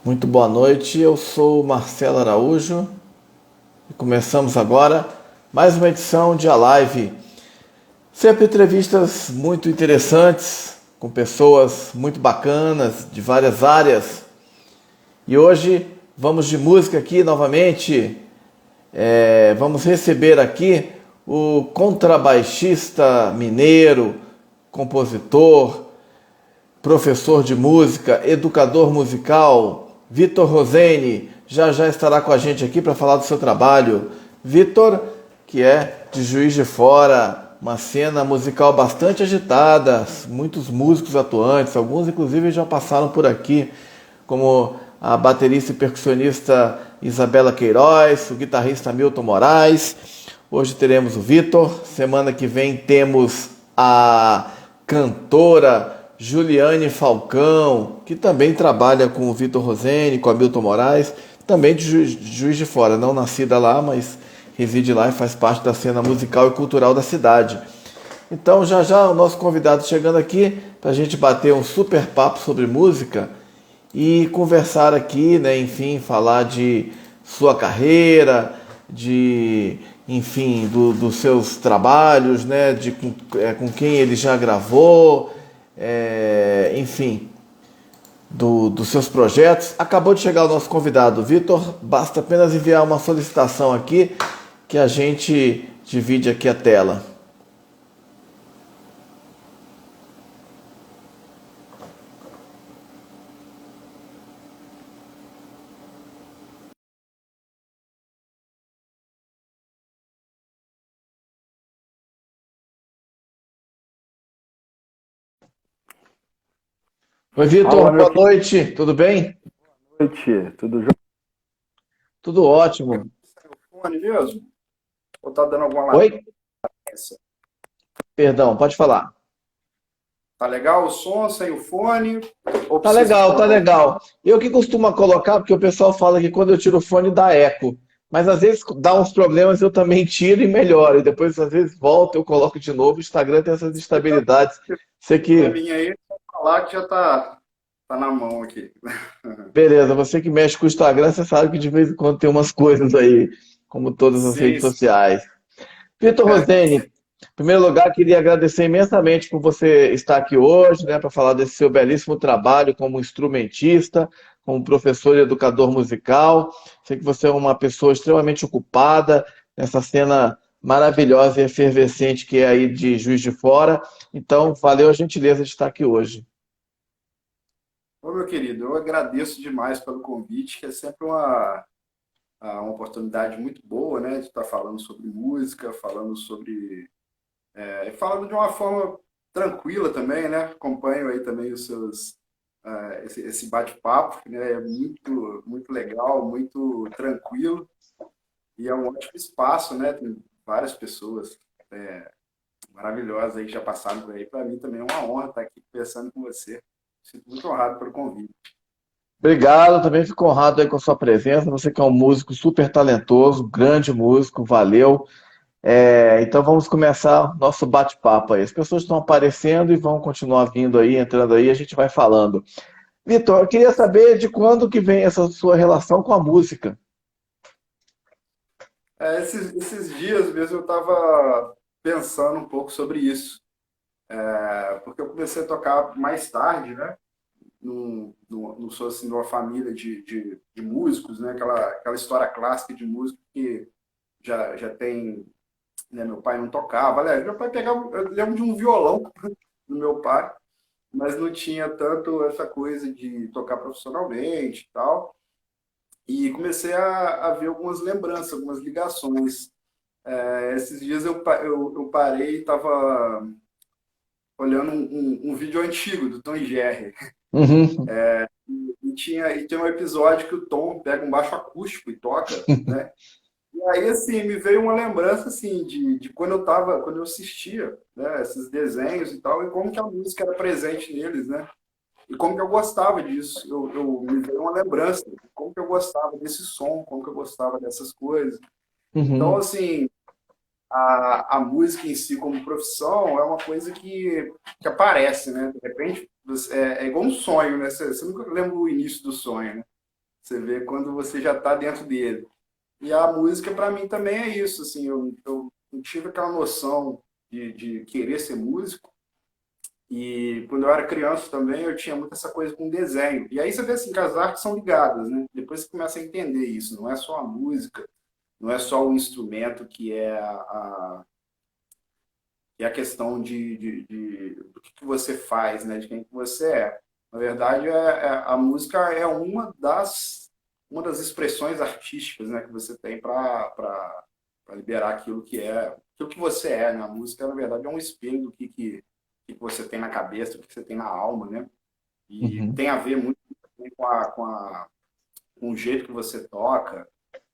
Muito boa noite, eu sou Marcelo Araújo e começamos agora mais uma edição de A Live. Sempre entrevistas muito interessantes, com pessoas muito bacanas de várias áreas. E hoje vamos de música aqui novamente. Vamos receber aqui o contrabaixista mineiro, compositor, professor de música, educador musical, Vitor Rosene, já estará com a gente aqui para falar do seu trabalho. Vitor, que é de Juiz de Fora, uma cena musical bastante agitada, muitos músicos atuantes, alguns inclusive já passaram por aqui, como a baterista e percussionista Isabela Queiroz, o guitarrista Milton Moraes. Hoje teremos o Vitor, semana que vem temos a cantora Juliane Falcão, que também trabalha com o Vitor Rosene, com a Milton Moraes, também de Juiz de Fora, não nascida lá, mas reside lá e faz parte da cena musical e cultural da cidade. Então já o nosso convidado chegando aqui para a gente bater um super papo sobre música e conversar aqui, né, enfim, falar de sua carreira, de, enfim, dos seus trabalhos, né, com quem ele já gravou, enfim, dos seus projetos. Acabou de chegar o nosso convidado, Vitor. Basta apenas enviar uma solicitação aqui que a gente divide aqui a tela. Oi, Fala, Vitor, meu boa querido, noite, tudo bem? noite. Tudo jóia? Tudo ótimo. Saiu o fone mesmo? Ou tá dando alguma Oi? latência? Perdão, pode falar. Tá legal o som sem o fone? Ou Tá preciso legal, tá colocar um? legal. Eu que costumo colocar, porque o pessoal fala que quando eu tiro o fone dá eco. Mas às vezes dá uns problemas, eu também tiro e melhoro. E depois, às vezes, volto, eu coloco de novo. O Instagram tem essas Se tá instabilidades. Você pra que. mim aí, só falar que já tá na mão aqui. Beleza, você que mexe com o Instagram, você sabe que de vez em quando tem umas coisas aí, como todas as Sim, redes sim. sociais. Vitor Rosene, em primeiro lugar, queria agradecer imensamente por você estar aqui hoje, né, para falar desse seu belíssimo trabalho como instrumentista, como professor e educador musical. Sei que você é uma pessoa extremamente ocupada nessa cena maravilhosa e efervescente que é aí de Juiz de Fora. Então, valeu a gentileza de estar aqui hoje. Ô, meu querido, eu agradeço demais pelo convite, que é sempre uma oportunidade muito boa, né, de estar falando sobre música, falando de uma forma tranquila também, né? Acompanho aí também os seus esse bate-papo, né? É muito legal, muito tranquilo e é um ótimo espaço, né? Tem várias pessoas maravilhosas aí que já passaram por aí. Para mim também é uma honra estar aqui conversando com você. Sinto muito honrado pelo convite. Obrigado, também fico honrado aí com a sua presença. Você que é um músico super talentoso, grande músico, valeu. Então vamos começar nosso bate-papo aí. As pessoas estão aparecendo e vão continuar vindo aí, entrando aí, a gente vai falando. Vitor, eu queria saber de quando que vem essa sua relação com a música. Esses dias mesmo eu estava pensando um pouco sobre isso, porque eu comecei a tocar mais tarde, né? Não sou assim de uma família de músicos, né? Aquela história clássica de músico que já tem, né? Meu pai não tocava, aliás, meu pai pegava, eu lembro de um violão do meu pai, mas não tinha tanto essa coisa de tocar profissionalmente e tal. E comecei a ver algumas lembranças, algumas ligações. Esses dias eu parei e estava olhando um vídeo antigo do Tom e Jerry. Uhum. E tem um episódio que o Tom pega um baixo acústico e toca, né? E aí, assim, me veio uma lembrança, assim, de quando eu assistia, né, esses desenhos e tal, e como que a música era presente neles, né? E como que eu gostava disso. Me veio uma lembrança de como que eu gostava desse som, como que eu gostava dessas coisas. Então, Uhum. assim, a música em si como profissão é uma coisa que aparece, né? De repente, é igual um sonho, né? Você nunca lembra o início do sonho, né? Você vê quando você já está dentro dele. E a música, para mim, também é isso. Assim, eu tive aquela noção de querer ser músico. E quando eu era criança também, eu tinha muito essa coisa com desenho. E aí você vê assim, que as artes são ligadas, né? Depois você começa a entender isso. Não é só a música, não é só o instrumento que é que é a questão do que você faz, né? De quem que você é. Na verdade, a música é uma das expressões artísticas, né, que você tem para liberar aquilo que você é, né? A música, na verdade, é um espelho do que você tem na cabeça, do que você tem na alma, né? E Uhum, tem a ver muito também com o jeito que você toca.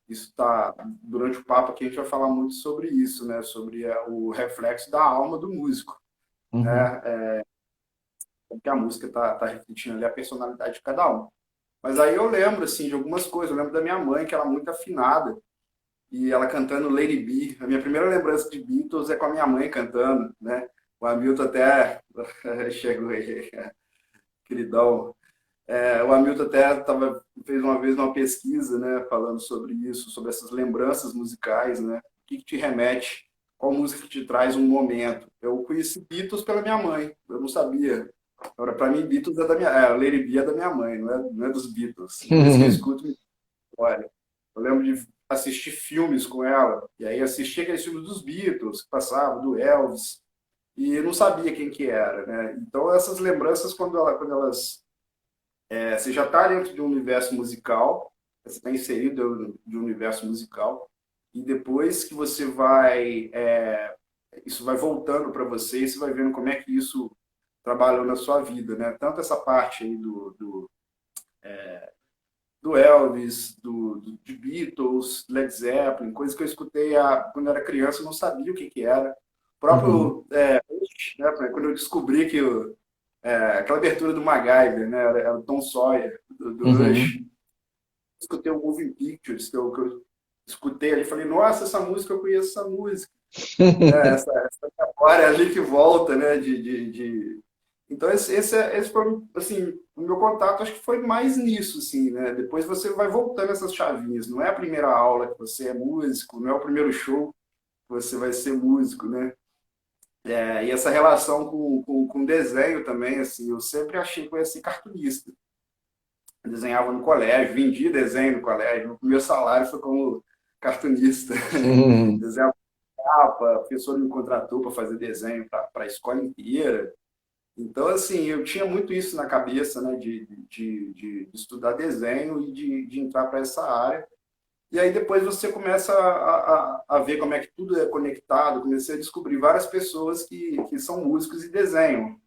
Isso tá durante o papo aqui a gente vai falar muito sobre isso, né? Sobre o reflexo da alma do músico, uhum, né? Como que a música tá refletindo ali a personalidade de cada um. Mas aí eu lembro assim de algumas coisas. Eu lembro da minha mãe que era muito afinada e ela cantando Lady B. A minha primeira lembrança de Beatles é com a minha mãe cantando, né? O Hamilton até chegou aí, queridão. O Hamilton até fez uma vez uma pesquisa, né, falando sobre isso, sobre essas lembranças musicais, né? O que te remete? Qual música que te traz um momento? Eu conheci Beatles pela minha mãe, eu não sabia. Agora, para mim, Beatles é da minha, Lady B é da minha mãe, não é dos Beatles. Depois que eu uhum. escuto, olha, eu lembro de assistir filmes com ela, e aí assistia aqueles filmes dos Beatles, que passavam, do Elvis, e eu não sabia quem que era, né? Então, essas lembranças, quando elas você já está dentro de um universo musical, você está inserido de um universo musical, e depois que você vai, isso vai voltando para você, e você vai vendo como é que isso trabalhou na sua vida, né? Tanto essa parte aí do Elvis, de Beatles, Led Zeppelin, coisas que eu escutei quando eu era criança, eu não sabia o que que era. O Uhum. próprio, Rush, né? Quando eu descobri que aquela abertura do MacGyver, né? Era o Tom Sawyer, do Rush, Uhum. escutei o Moving Pictures, que eu escutei ali, falei, nossa, essa música, eu conheço essa música, né? Essa memória ali que volta, né? Então, esse foi, assim, o meu contato, acho que foi mais nisso, assim, né? Depois você vai voltando essas chavinhas, não é a primeira aula que você é músico, não é o primeiro show que você vai ser músico, né? E essa relação com desenho também, assim, eu sempre achei que eu ia ser cartunista. Eu desenhava no colégio, vendia desenho no colégio. O meu salário foi como cartunista. Uhum. Desenhava capa, a professor me contratou para fazer desenho para a escola inteira. Então, assim, eu tinha muito isso na cabeça, né, de estudar desenho e de entrar para essa área. E aí depois você começa a ver como é que tudo é conectado. Comecei a descobrir várias pessoas que são músicos e desenham,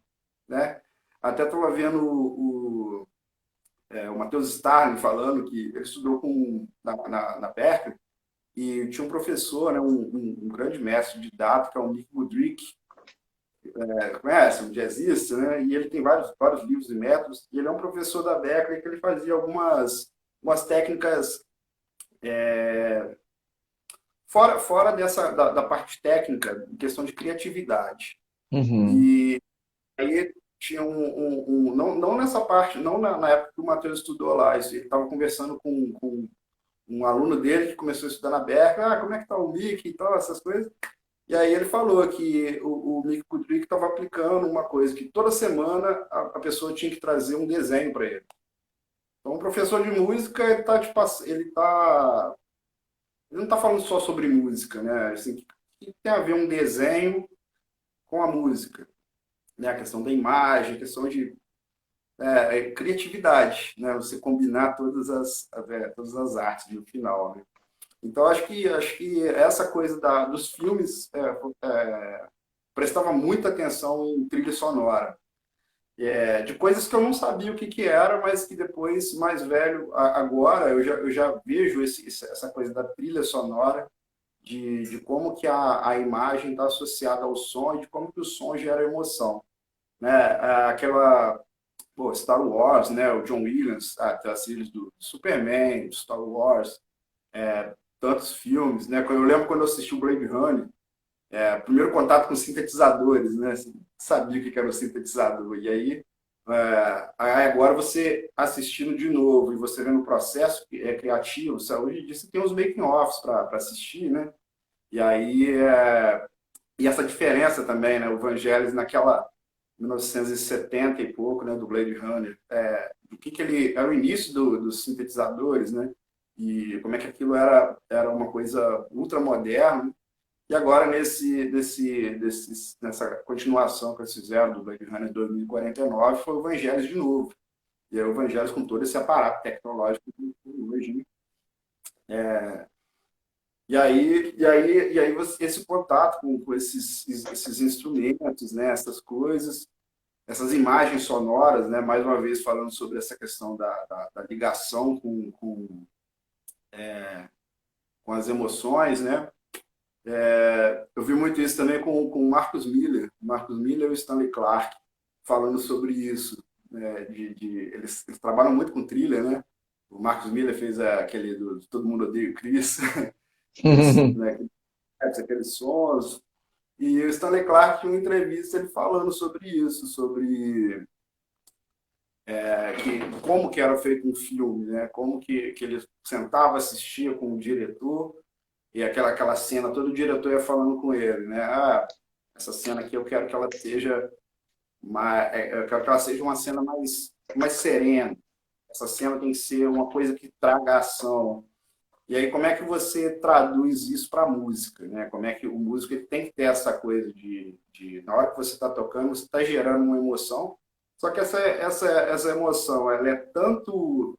né? Até estava vendo o Matheus Starling falando que ele estudou na Berkeley e tinha um professor, né, um grande mestre de dado, que é o Nick Goodrick, conhece, um jazzista, né, e ele tem vários livros e métodos, e ele é um professor da Berkeley que ele fazia algumas técnicas fora da parte técnica, em questão de criatividade. Uhum. E aí tinha não nessa parte, não na época que o Matheus estudou lá, ele estava conversando com um aluno dele que começou a estudar na Berkeley, como é que tá o Mickey e tal, essas coisas. E aí ele falou que o Mickey Kudrick estava aplicando uma coisa, que toda semana a pessoa tinha que trazer um desenho para ele. Então, o professor de música, ele não está falando só sobre música, né? Assim, que tem a ver um desenho com a música, né? A questão da imagem, a questão de criatividade, né? Você combinar todas as artes no final, né? Então, acho que essa coisa dos filmes prestava muita atenção em trilha sonora. De coisas que eu não sabia o que que era, mas que depois, mais velho, agora, eu já vejo essa coisa da trilha sonora, de como que a imagem está associada ao som e de como que o som gera emoção. Né? Star Wars, né? O John Williams, as séries do Superman, do Star Wars, tantos filmes, né? Eu lembro quando eu assisti o Blade Runner, primeiro contato com sintetizadores, né? Assim, sabia o que era o sintetizador. E aí, Aí agora você assistindo de novo e você vendo o processo criativo, hoje em dia você tem os making-offs para assistir, né? E aí, e essa diferença também, né? O Vangelis naquela 1970 e pouco, né? Do Blade Runner, do que ele era o início dos sintetizadores, né? E como é que aquilo era uma coisa ultra moderna. E agora, nessa continuação que eles fizeram do Blade Runner 2049, foi o Vangelis de novo. E é o Vangelis com todo esse aparato tecnológico que tem hoje, né? Esse contato com esses instrumentos, né? Essas coisas, essas imagens sonoras, né? Mais uma vez falando sobre essa questão da ligação com as emoções, né? Eu vi muito isso também com o Marcus Miller. Marcus Miller e o Stanley Clarke falando sobre isso. Né? Eles trabalham muito com thriller, né? O Marcus Miller fez aquele do Todo Mundo Odeia o Chris, né, aqueles sons. E o Stanley Clarke, em uma entrevista, ele falando sobre isso, sobre como que era feito um filme, né? Como que ele sentava, assistia com o diretor, e aquela cena, todo o diretor ia falando com ele, né? Essa cena aqui eu quero que ela seja eu quero que ela seja uma cena mais serena. Essa cena tem que ser uma coisa que traga ação. E aí, como é que você traduz isso para a música, né? Como é que o músico ele tem que ter essa coisa na hora que você está tocando, você está gerando uma emoção, só que essa emoção, ela é tanto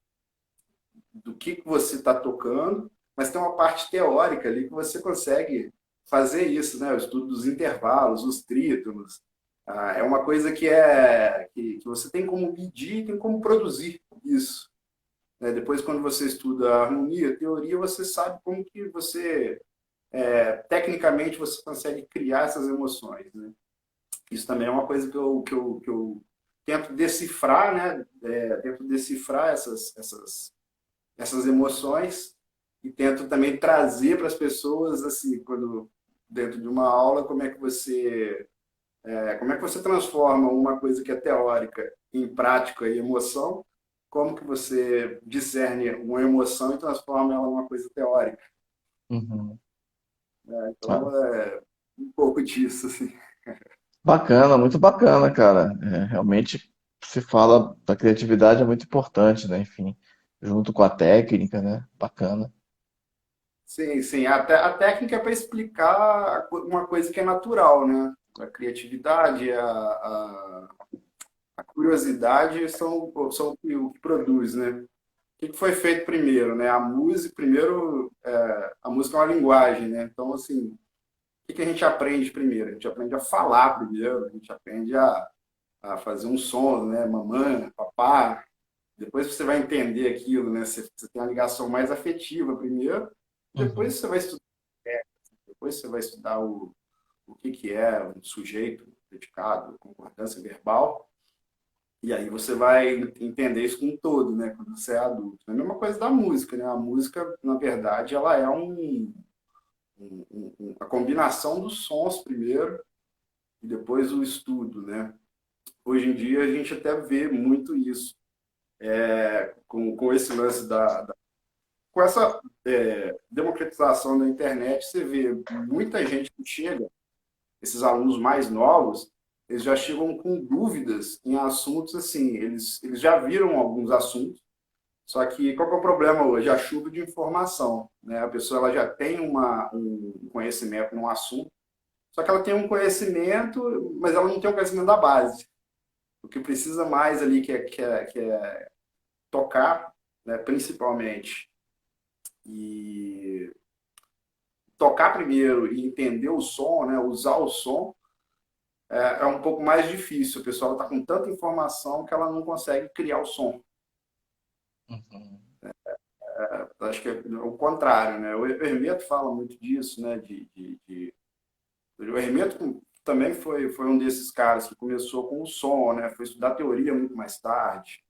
do que você está tocando, mas tem uma parte teórica ali que você consegue fazer isso, né? O estudo dos intervalos, os trítonos. É uma coisa que você tem como medir, tem como produzir isso. Né? Depois, quando você estuda a harmonia, a teoria, você sabe como que tecnicamente, você consegue criar essas emoções. Né? Isso também é uma coisa que eu tento decifrar, né? Tento decifrar essas emoções e tento também trazer para as pessoas, assim, quando dentro de uma aula, como é que você transforma uma coisa que é teórica em prática e emoção, como que você discerne uma emoção e transforma ela numa coisa teórica. Uhum. Ah, Então, um pouco disso, assim. bacana, muito bacana, cara. Realmente se fala da criatividade é muito importante, né? Enfim, junto com a técnica, né? Bacana. Sim, sim. A técnica é para explicar uma coisa que é natural, né? A criatividade, a curiosidade são o que produz, né? O que foi feito primeiro, né? A música, primeiro, a música é uma linguagem, né? Então, assim, o que a gente aprende primeiro? A gente aprende a falar primeiro, a gente aprende a fazer um som, né? Mamãe, papá. Depois você vai entender aquilo, né? Você tem uma ligação mais afetiva primeiro, depois Uhum. você vai estudar, depois você vai estudar o que é um sujeito dedicado, concordância verbal, e aí você vai entender isso com um todo, né? Quando você é adulto. É a mesma coisa da música, né? A música, na verdade, ela é a combinação dos sons primeiro e depois o estudo, né? Hoje em dia a gente até vê muito isso, com esse lance com essa democratização da internet, você vê muita gente que chega, esses alunos mais novos, eles já chegam com dúvidas em assuntos assim, eles já viram alguns assuntos, só que qual que é o problema hoje? A chuva de informação, né? A pessoa ela já tem um conhecimento num assunto, só que ela tem um conhecimento, mas ela não tem o conhecimento da base. O que precisa mais ali que é tocar, né, principalmente, e tocar primeiro e entender o som, né, usar o som, é um pouco mais difícil. A pessoa está com tanta informação que ela não consegue criar o som. Uhum. Acho que é o contrário, né? O Hermeto fala muito disso, né? O Hermeto também foi um desses caras que começou com o som, né? Foi estudar teoria muito mais tarde.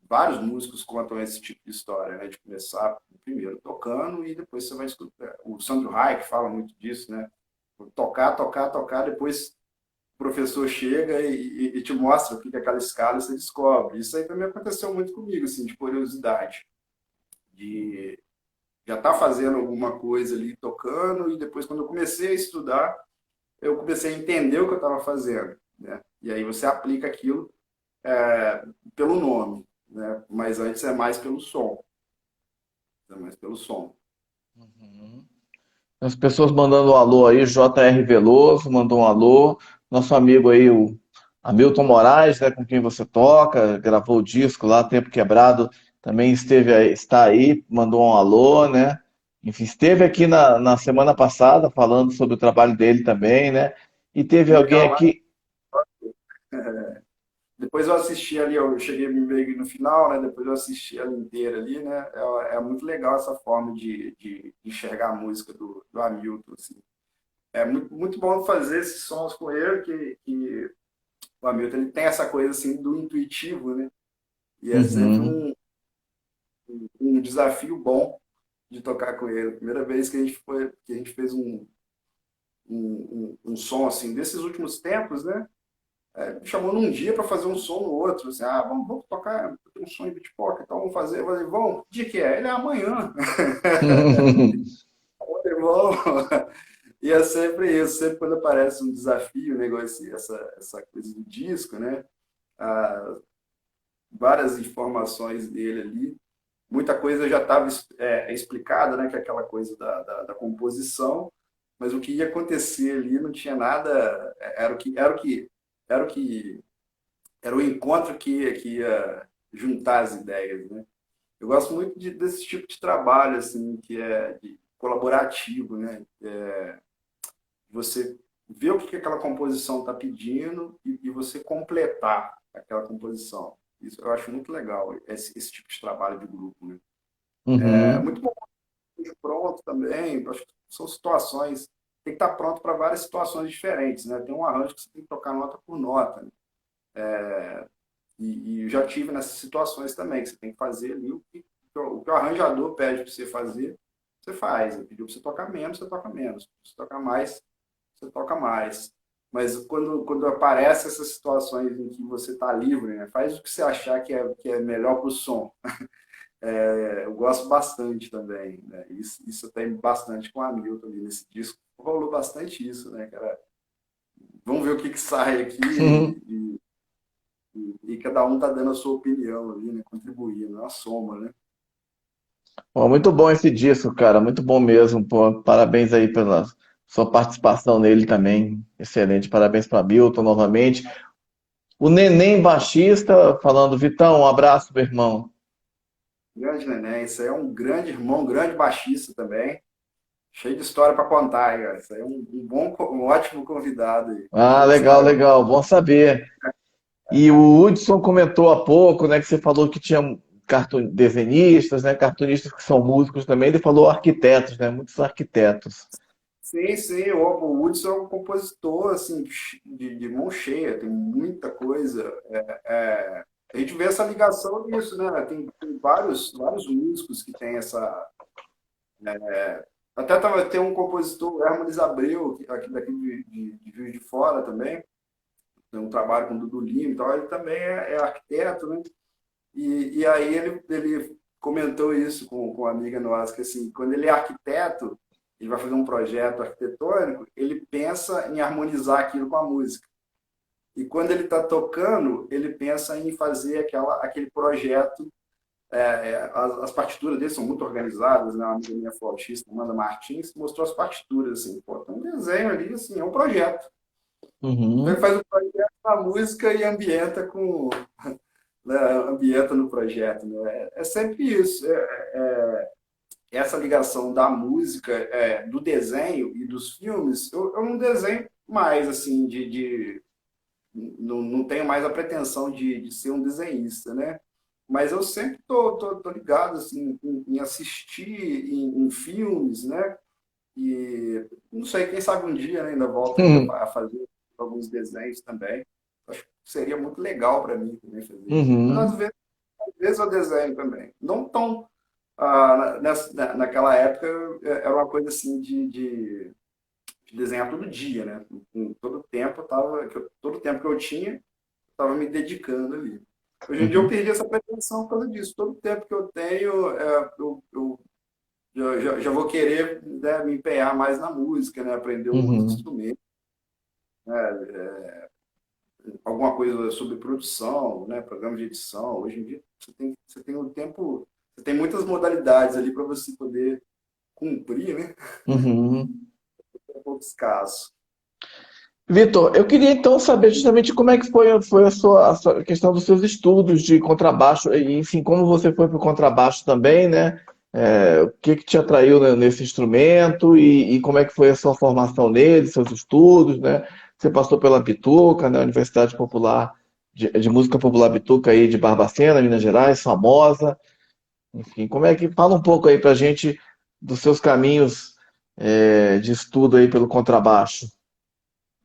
Vários músicos contam esse tipo de história, né? De começar primeiro tocando e depois você vai estudar. O Sandro Reich fala muito disso, né? Tocar, tocar, tocar, depois professor chega e te mostra o que é aquela escala e você descobre. Isso aí também aconteceu muito comigo, assim, de curiosidade, de já estar fazendo alguma coisa ali, tocando, e depois, quando eu comecei a estudar, eu comecei a entender o que eu estava fazendo, né? E aí você aplica aquilo pelo nome, né? Mas antes é mais pelo som, é mais pelo som. Uhum. As pessoas mandando um alô aí, J.R. Veloso mandou um alô, nosso amigo aí, o Hamilton Moraes, né, com quem você toca, gravou o disco lá, Tempo Quebrado, também está aí, mandou um alô, né? Enfim, esteve aqui na semana passada falando sobre o trabalho dele também, né? E teve alguém Legal, mas aqui. depois eu assisti ali, eu cheguei meio no final, né? Depois eu assisti ela inteira ali, né? É muito legal essa forma de enxergar a música do Hamilton, assim. É muito bom fazer esses sons com ele, que o Hamilton ele tem essa coisa assim do intuitivo, né? E é sempre Uhum. um desafio bom de tocar com ele. Primeira vez que a gente fez um som assim desses últimos tempos, né? Me chamou num dia para fazer um som no outro, assim, vamos tocar um som em beatport, então vamos fazer, eu falei, vamos, que dia que é? Ele é amanhã. Eu falei, vamos. E é sempre isso, sempre quando aparece um desafio, um negócio, essa coisa do disco, né? Ah, várias informações dele ali. Muita coisa já estava explicada, né? Que é aquela coisa da composição, mas o que ia acontecer ali não tinha nada. Era o que era o encontro que ia juntar as ideias, né? Eu gosto muito desse tipo de trabalho, assim, que é colaborativo, né? Você ver o que aquela composição está pedindo e você completar aquela composição. Isso eu acho muito legal, esse tipo de trabalho de grupo, né? É Uhum. muito bom de pronto também, acho que são situações, tem que estar pronto para várias situações diferentes, né? Tem um arranjo que você tem que tocar nota por nota, né? E eu já tive nessas situações também, que você tem que fazer ali o que o arranjador pede para você fazer, você faz. Ele pediu para você tocar menos, você toca menos. Se você tocar mais, você toca mais. Mas quando aparecem essas situações em que você está livre, né? Faz o que você achar que é melhor para o som. Eu gosto bastante também, né? Isso tem bastante com a Hamilton ali nesse disco. Rolou bastante isso, né, cara? Vamos ver o que sai aqui e cada um tá dando a sua opinião ali, né? Contribuindo, é uma soma, né? Pô, muito bom esse disco, cara, muito bom mesmo. Pô, parabéns aí pela sua participação nele também. Excelente, parabéns para Milton novamente. O Neném baixista falando, Vitão, um abraço, meu irmão. Grande Neném, isso aí é um grande irmão, um grande baixista também. Cheio de história para contar, cara. Isso aí é um ótimo convidado aí. Ah, Cheio de legal, história. legal, bom saber. E o Hudson comentou há pouco, né, que você falou que tinha desenhistas, né, cartunistas que são músicos também. Ele falou arquitetos, né, muitos arquitetos. Sim, sim, o Hudson é um compositor assim, de mão cheia, tem muita coisa. A gente vê essa ligação nisso, né? Tem vários músicos que têm essa. Tem um compositor, o Hermanes Abreu, aqui daqui de Juiz de Fora também, tem um trabalho com o Dudu Lima, então ele também é arquiteto, né? E aí ele comentou isso com uma amiga nossa, que assim, quando ele é arquiteto, ele vai fazer um projeto arquitetônico, ele pensa em harmonizar aquilo com a música. E quando ele está tocando, ele pensa em fazer aquele projeto. As partituras dele são muito organizadas, né? Uma amiga minha flautista, Amanda Martins, mostrou as partituras, assim, pô, tem um desenho ali, assim, é um projeto. Então ele Uhum. faz o projeto na música e ambienta no projeto, né? É sempre isso. Essa ligação da música, do desenho e dos filmes, eu não desenho mais, assim, não tenho mais a pretensão de ser um desenhista, né? Mas eu sempre tô ligado, assim, em assistir em filmes, né? E, não sei, quem sabe um dia, né, ainda volto ainda a fazer alguns desenhos também. Acho que seria muito legal para mim também fazer isso. Mas Uhum. às vezes eu desenho também. Não tão naquela época era uma coisa assim de de desenhar todo dia, né? Em todo tempo todo tempo que eu tinha, eu estava me dedicando ali. Hoje em dia eu Uhum. perdi essa pretensão por causa disso. Todo tempo que eu tenho, eu já vou querer, né, me empenhar mais na música, né? Aprender outros Uhum. instrumentos, alguma coisa sobre produção, né? Programa de edição. Hoje em dia você tem um tempo, você tem muitas modalidades ali para você poder cumprir, né? Uhum. É um pouco escasso. Vitor, eu queria então saber justamente como é que foi a sua questão dos seus estudos de contrabaixo, e enfim, como você foi para o contrabaixo também, né? O que que te atraiu, né, nesse instrumento e como é que foi a sua formação nele, seus estudos, né? Você passou pela Bituca, né, Universidade Popular de Música Popular Bituca aí de Barbacena, Minas Gerais, famosa. Enfim, como é que fala um pouco aí pra gente dos seus caminhos de estudo aí pelo contrabaixo?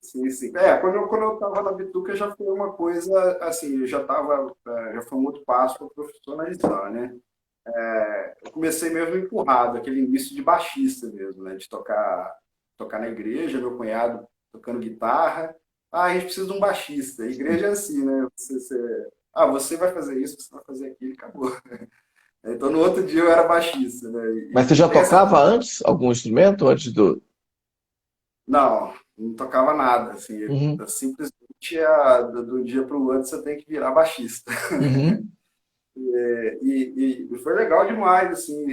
Sim, sim. Quando eu estava na Bituca já foi uma coisa, assim, eu já estava, já foi um outro passo para profissionalizar, né? Eu comecei mesmo empurrado, aquele início de baixista mesmo, né? De tocar na igreja, meu cunhado tocando guitarra. Ah, a gente precisa de um baixista. A igreja é assim, né? Você vai fazer isso, você vai fazer aquilo, e acabou. Então no outro dia eu era baixista, né? Mas você E já tem essa. tocava antes algum instrumento antes do? Não, não tocava nada, assim. Uhum, Simplesmente do dia para o outro você tem que virar baixista. uhum, E foi legal demais, assim,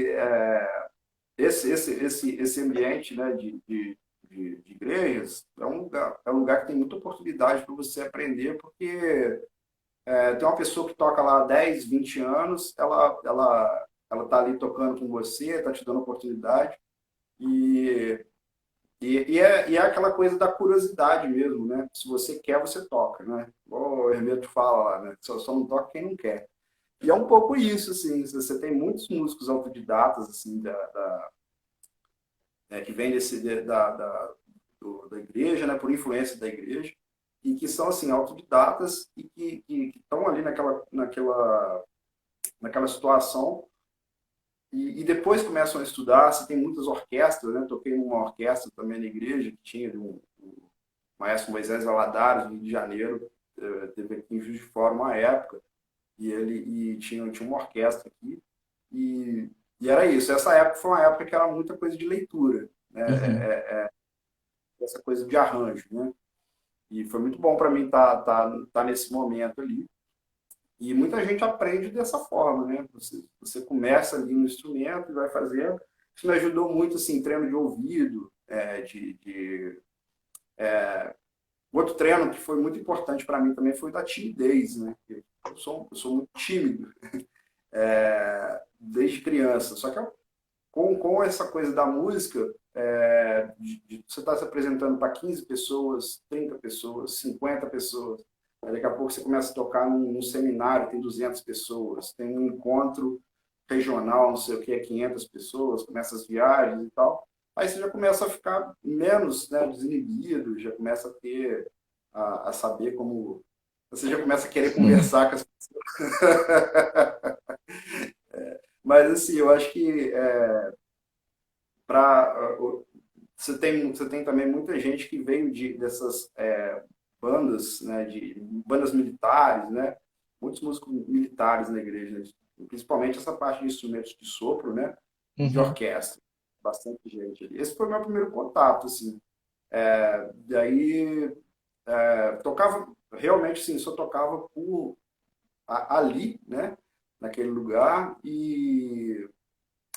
esse ambiente, né, de igrejas é um lugar que tem muita oportunidade para você aprender, porque tem uma pessoa que toca lá há 10, 20 anos, ela tá ali tocando com você, tá te dando oportunidade, e, e é aquela coisa da curiosidade mesmo, né? Se você quer, você toca, né? Igual o Hermeto fala lá, né? Só não toca quem não quer. E é um pouco isso, assim, você tem muitos músicos autodidatas, assim, que vêm da igreja, né, por influência da igreja, e que são, assim, autodidatas e que estão ali naquela situação e depois começam a estudar. Você tem muitas orquestras, né? Toquei numa orquestra também na igreja, que tinha o maestro Moisés Valadares, no Rio de Janeiro, teve aqui em Juiz de Fora uma época, e tinha uma orquestra aqui, e, e era isso. Essa época foi uma época que era muita coisa de leitura, né? uhum, Essa coisa de arranjo, né? E foi muito bom para mim tá nesse momento ali. E muita gente aprende dessa forma, né? Você começa ali no instrumento e vai fazendo. Isso me ajudou muito, assim, treino de ouvido, outro treino que foi muito importante para mim também foi o da timidez, né? Eu sou muito tímido, desde criança. Só que com essa coisa da música, de você estar se apresentando para 15 pessoas, 30 pessoas, 50 pessoas, aí daqui a pouco você começa a tocar num seminário, tem 200 pessoas, tem um encontro regional, não sei o que, é 500 pessoas, começa as viagens e tal. Aí você já começa a ficar menos, né, desinibido, já começa a saber como. Você já começa a querer uhum, conversar com as pessoas. Mas, assim, eu acho que para você tem também muita gente que veio dessas bandas, né, de bandas militares, né, muitos músicos militares na igreja, né, principalmente essa parte de instrumentos de sopro, né, e de uhum, orquestra, bastante gente ali. Esse foi o meu primeiro contato, assim. Daí tocava realmente, sim, só tocava ali, né, naquele lugar e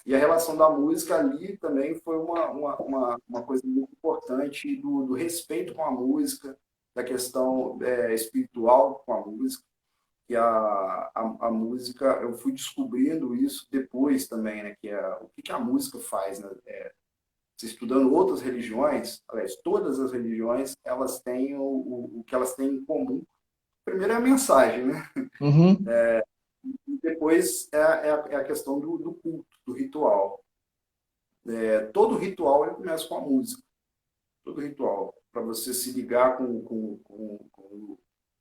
a relação da música ali também foi uma coisa muito importante do respeito com a música, da questão espiritual com a música. E a música, eu fui descobrindo isso depois também, né? O que a música faz, né? Se estudando outras religiões, aliás, todas as religiões, elas têm o que elas têm em comum. Primeiro é a mensagem, né? uhum, E depois é a questão do culto, do ritual. Todo ritual ele começa com a música, todo ritual, para você se ligar com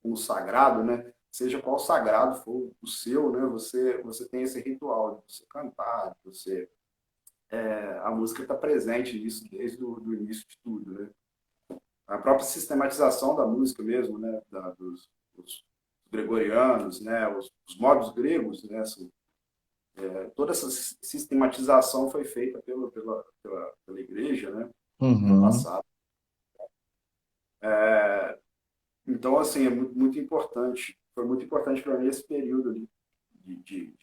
o sagrado, né? Seja qual sagrado for o seu, né? Você tem esse ritual de você cantar, a música está presente nisso desde o do início de tudo, né? a própria sistematização da música mesmo, né, dos gregorianos, né, os modos gregos, né, assim, toda essa sistematização foi feita pela igreja, né, no Uhum. passado. Então, assim, é muito, muito importante. Foi muito importante para mim esse período ali de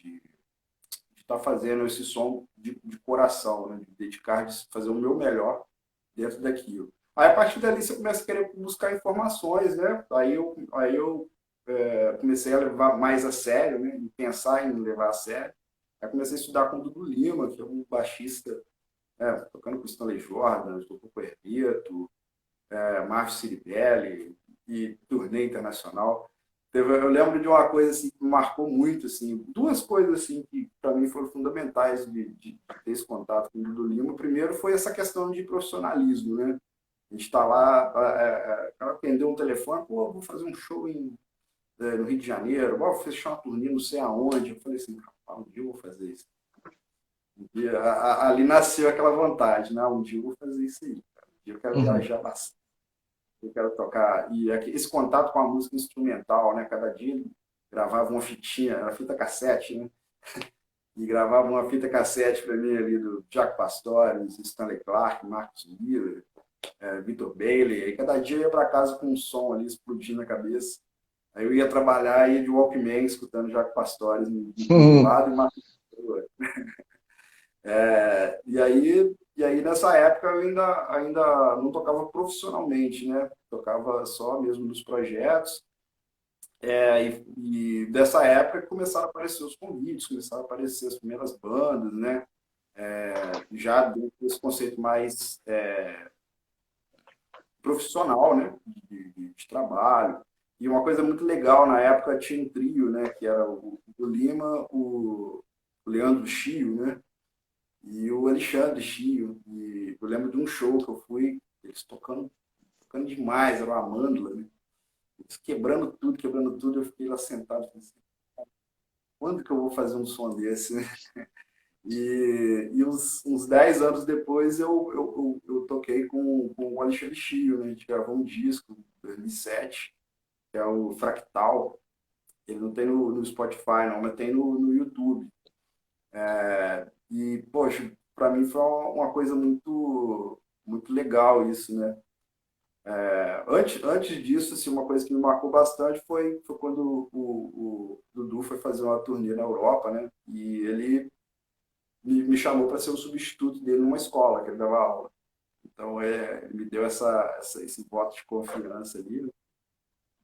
estar fazendo esse som de coração, né? De dedicar, de fazer o meu melhor dentro daquilo. Aí, a partir dali, você começa a querer buscar informações, né? Aí eu comecei a levar mais a sério, né? E pensar em levar a sério. Aí comecei a estudar com o Dudu Lima, que é um baixista, tocando com o Stanley Jordan, tocou com o Hermeto, Márcio Ciribelli e turnê internacional. Eu lembro de uma coisa assim, que me marcou muito, assim, duas coisas assim, que para mim foram fundamentais de ter esse contato com o Dudu Lima. O primeiro foi essa questão de profissionalismo, né? A gente está lá, o cara atendeu um telefone, pô, vou fazer um show no Rio de Janeiro, vou fechar uma turnê não sei aonde. Eu falei assim, rapaz, um dia eu vou fazer isso. E ali nasceu aquela vontade, né? Um dia eu vou fazer isso aí, cara. Um dia eu quero Uhum. viajar bastante, eu quero tocar. E esse contato com a música instrumental, né? Cada dia ele gravava uma fitinha, era fita cassete, né? E gravava uma fita cassete para mim ali do Jaco Pastorius, Stanley Clarke, Marcus Miller, Victor Bailey. Aí cada dia eu ia para casa com um som ali explodindo na cabeça. Aí eu ia trabalhar e ia de Walkman, escutando Jaco Pastorius de um Uhum. lado e Marcus Miller. E aí nessa época eu ainda não tocava profissionalmente, né? Tocava só mesmo nos projetos. E dessa época começaram a aparecer os convites, começaram a aparecer as primeiras bandas, né? Já dentro desse conceito mais profissional, né? De trabalho. E uma coisa muito legal, na época tinha um trio, né? Que era o Lima, o Leandro Chio, né? E o Alexandre Chio. E eu lembro de um show que eu fui, eles tocando demais, era uma Amândula, né? Eles quebrando tudo, eu fiquei lá sentado, pensei, quando que eu vou fazer um som desse, né? E uns 10 anos depois eu toquei com o Alexandre Chio, né? A gente gravou um disco em 2007, que é o Fractal. Ele não tem no Spotify, não, mas tem no YouTube. E, poxa, para mim foi uma coisa muito, muito legal isso, né? Antes disso, assim, uma coisa que me marcou bastante foi quando o Dudu foi fazer uma turnê na Europa, né? E ele me chamou para ser o substituto dele numa escola que ele dava aula. Então, ele me deu esse voto de confiança ali, né?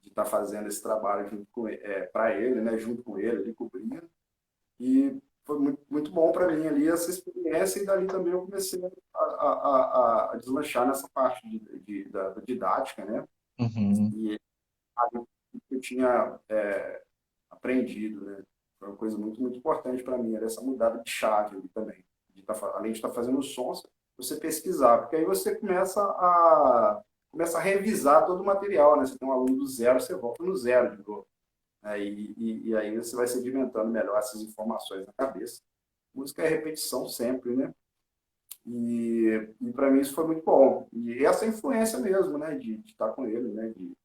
De estar fazendo esse trabalho junto com para ele, né? Junto com ele, ali cobrindo. E foi muito, muito bom para mim ali essa experiência, e dali também eu comecei a deslanchar nessa parte da didática, né? Uhum. E ali que eu tinha aprendido, né? Foi uma coisa muito, muito importante para mim, era essa mudada de chave ali também. Além de estar fazendo sons, você pesquisar, porque aí você começa a revisar todo o material, né? Você tem um aluno do zero, você volta no zero de novo. E aí você vai sedimentando melhor essas informações na cabeça. Música é repetição sempre, né? E para mim isso foi muito bom. E essa influência mesmo, né? De estar com ele, né? De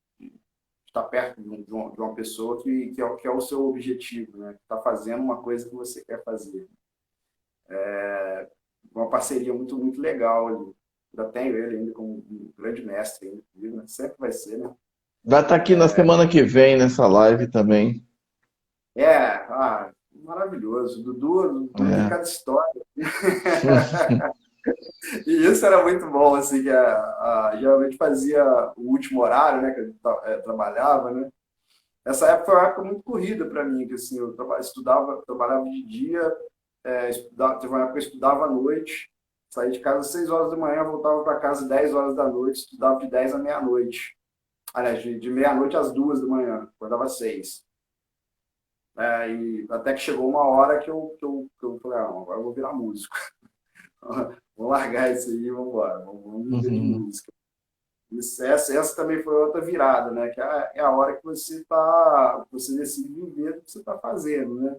estar perto de uma pessoa que é o seu objetivo, né? Que está fazendo uma coisa que você quer fazer. Uma parceria muito, muito legal ali. Ainda tenho ele ainda como um grande mestre, ainda, né? Sempre vai ser, né? Vai estar aqui na semana que vem nessa live também. Maravilhoso. Dudu tem É. cada história. E isso era muito bom, assim, que geralmente fazia o último horário, né, que eu trabalhava, né? Essa época foi uma época muito corrida para mim, que assim, eu trabalhava de dia, teve uma época que eu estudava à noite, saía de casa às 6 horas da manhã, voltava para casa às 10 horas da noite, estudava de 10 à meia-noite. Aliás, de meia-noite às 2 da manhã, acordava às 6. E até que chegou uma hora que eu falei, agora eu vou virar músico. Vou largar isso aí e vamos embora, vamos viver de Uhum. música. Essa também foi outra virada, né? Que é a hora que você decide viver do que você está fazendo, né?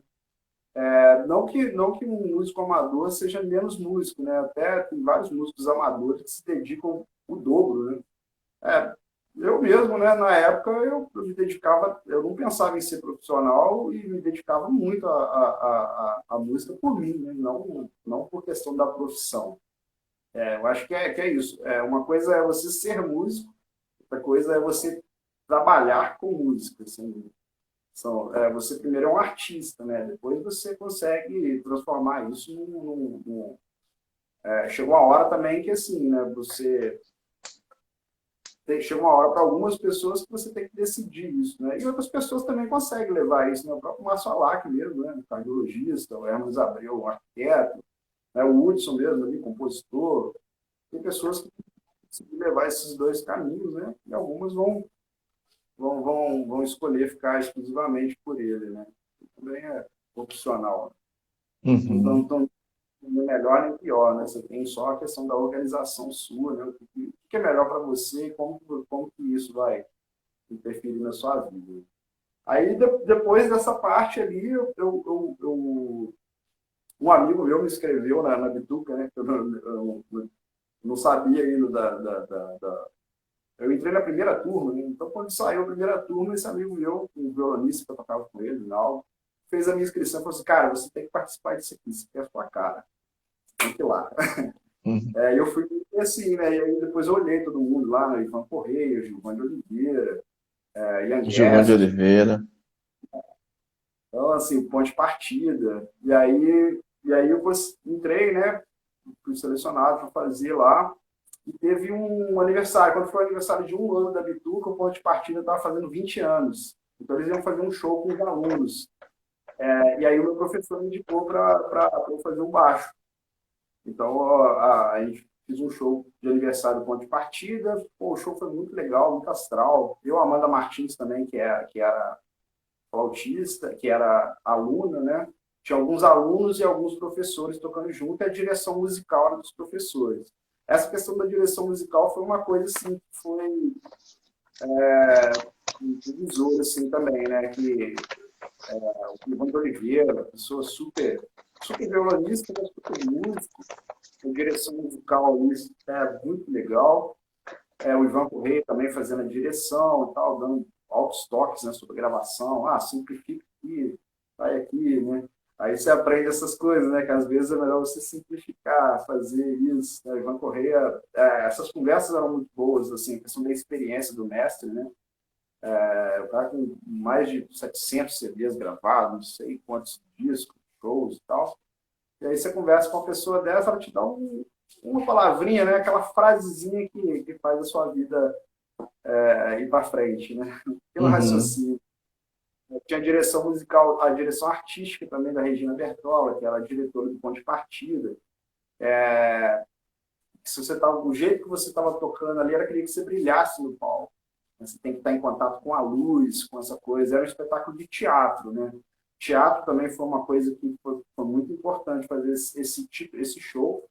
Não que um músico amador seja menos músico, né? Até tem vários músicos amadores que se dedicam o dobro, né? É, eu mesmo, né, na época, eu me dedicava, eu não pensava em ser profissional e me dedicava muito à música por mim, né, não por questão da profissão. Eu acho que é isso. Uma coisa é você ser músico, outra coisa é você trabalhar com música. Assim, você primeiro é um artista, né? Depois você consegue transformar isso chega uma hora também que assim, né? Chega uma hora para algumas pessoas que você tem que decidir isso, né? E outras pessoas também conseguem levar isso, né? O próprio Márcio Alac mesmo, né? Cardiologista, o Hermes Abreu, um arquiteto, né? O Hudson mesmo ali, compositor. Tem pessoas que conseguem levar esses dois caminhos, né? E algumas vão escolher ficar exclusivamente por ele, né? Também é opcional. Não Uhum. estão nem melhor nem pior, né? Você tem só a questão da organização sua, né? O que é melhor para você e como que isso vai interferir na sua vida. Aí, depois dessa parte ali, um amigo meu me escreveu na Bituca, né? Que eu não sabia ainda eu entrei na primeira turma, né? Então, quando saiu a primeira turma, esse amigo meu, um violonista que eu tocava com ele, na fez a minha inscrição e falou assim: cara, você tem que participar disso aqui, isso aqui é a sua cara, tem que ir lá. Uhum. E eu fui assim, né? E aí depois eu olhei todo mundo lá, né? Ivan Correia, Gilvan de Oliveira, Ian Gilvan de Guest, Oliveira. então, assim, ponto de partida. E aí eu entrei, né? Fui selecionado para fazer lá. E teve um aniversário. Quando foi o aniversário de um ano da Bituca, o ponto de partida estava fazendo 20 anos. Então eles iam fazer um show com os alunos. E aí o meu professor me indicou para eu fazer um baixo. Então a gente fez um show de aniversário do ponto de partida. Pô, o show foi muito legal, muito astral. Eu, a Amanda Martins também, que era flautista, que era aluna, né? Tinha alguns alunos e alguns professores tocando junto, e a direção musical era dos professores. Essa questão da direção musical foi uma coisa assim que foi um divisor assim também, né? Que o Ivan de Oliveira, pessoa super violonista, mas super músico, com direção musical isso é muito legal. O Ivan Correia também fazendo a direção e tal, dando altos toques, né, sobre gravação. Simplifica aqui, vai aqui, né? Aí você aprende essas coisas, né? Que às vezes é melhor você simplificar, fazer isso. Né? O Ivan Correia, essas conversas eram muito boas, assim, a questão da experiência do mestre, né? O cara com mais de 700 CDs gravados, não sei quantos discos, shows e tal. E aí você conversa com uma pessoa dessa, ela te dá uma palavrinha, né? Aquela frasezinha que faz a sua vida ir para frente, né? Pelo Uhum. raciocínio. Tinha a direção musical, a direção artística também da Regina Bertola, que era a diretora do Ponto de Partida. Se você tava, o jeito que você estava tocando ali, ela queria que você brilhasse no palco. Você tem que estar em contato com a luz, com essa coisa. Era um espetáculo de teatro, né? Teatro também foi uma coisa que foi muito importante fazer esse show,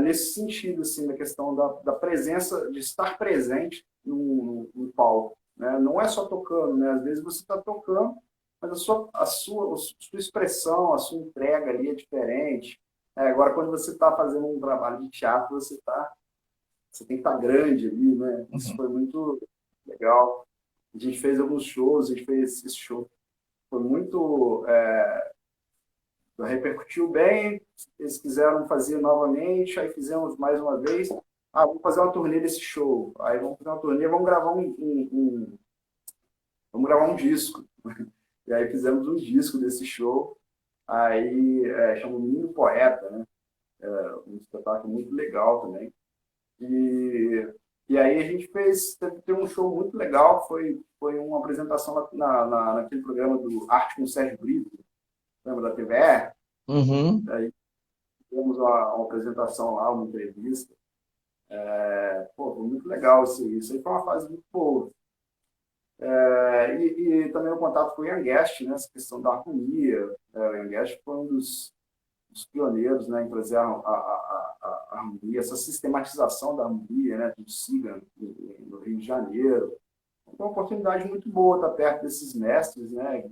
nesse sentido, assim, da questão da presença, de estar presente no palco. Né? Não é só tocando, né? Às vezes você está tocando, mas a sua expressão, a sua entrega ali é diferente. Agora, quando você está fazendo um trabalho de teatro, você tem que estar grande ali, né? Isso Uhum. foi muito legal. A gente fez alguns shows, a gente fez esse show. Foi muito. Repercutiu bem, eles quiseram fazer novamente, aí fizemos mais uma vez. Vamos fazer uma turnê desse show. Aí vamos fazer uma turnê, vamos gravar um disco. E aí fizemos um disco desse show. Aí chama Menino Poeta, né? Um espetáculo muito legal também. E aí a gente teve um show muito legal, foi uma apresentação naquele programa do Arte com Sérgio Brito, lembra da TVE? Uhum. Aí tivemos uma apresentação lá, uma entrevista. Pô, foi muito legal isso aí foi uma fase muito boa. E também o contato com o Ian Guest, né, essa questão da harmonia. O Ian Guest foi um dos pioneiros, né, em trazer a harmonia, essa sistematização da harmonia, né, do Sigan, no Rio de Janeiro. Então, uma oportunidade muito boa estar perto desses mestres, né,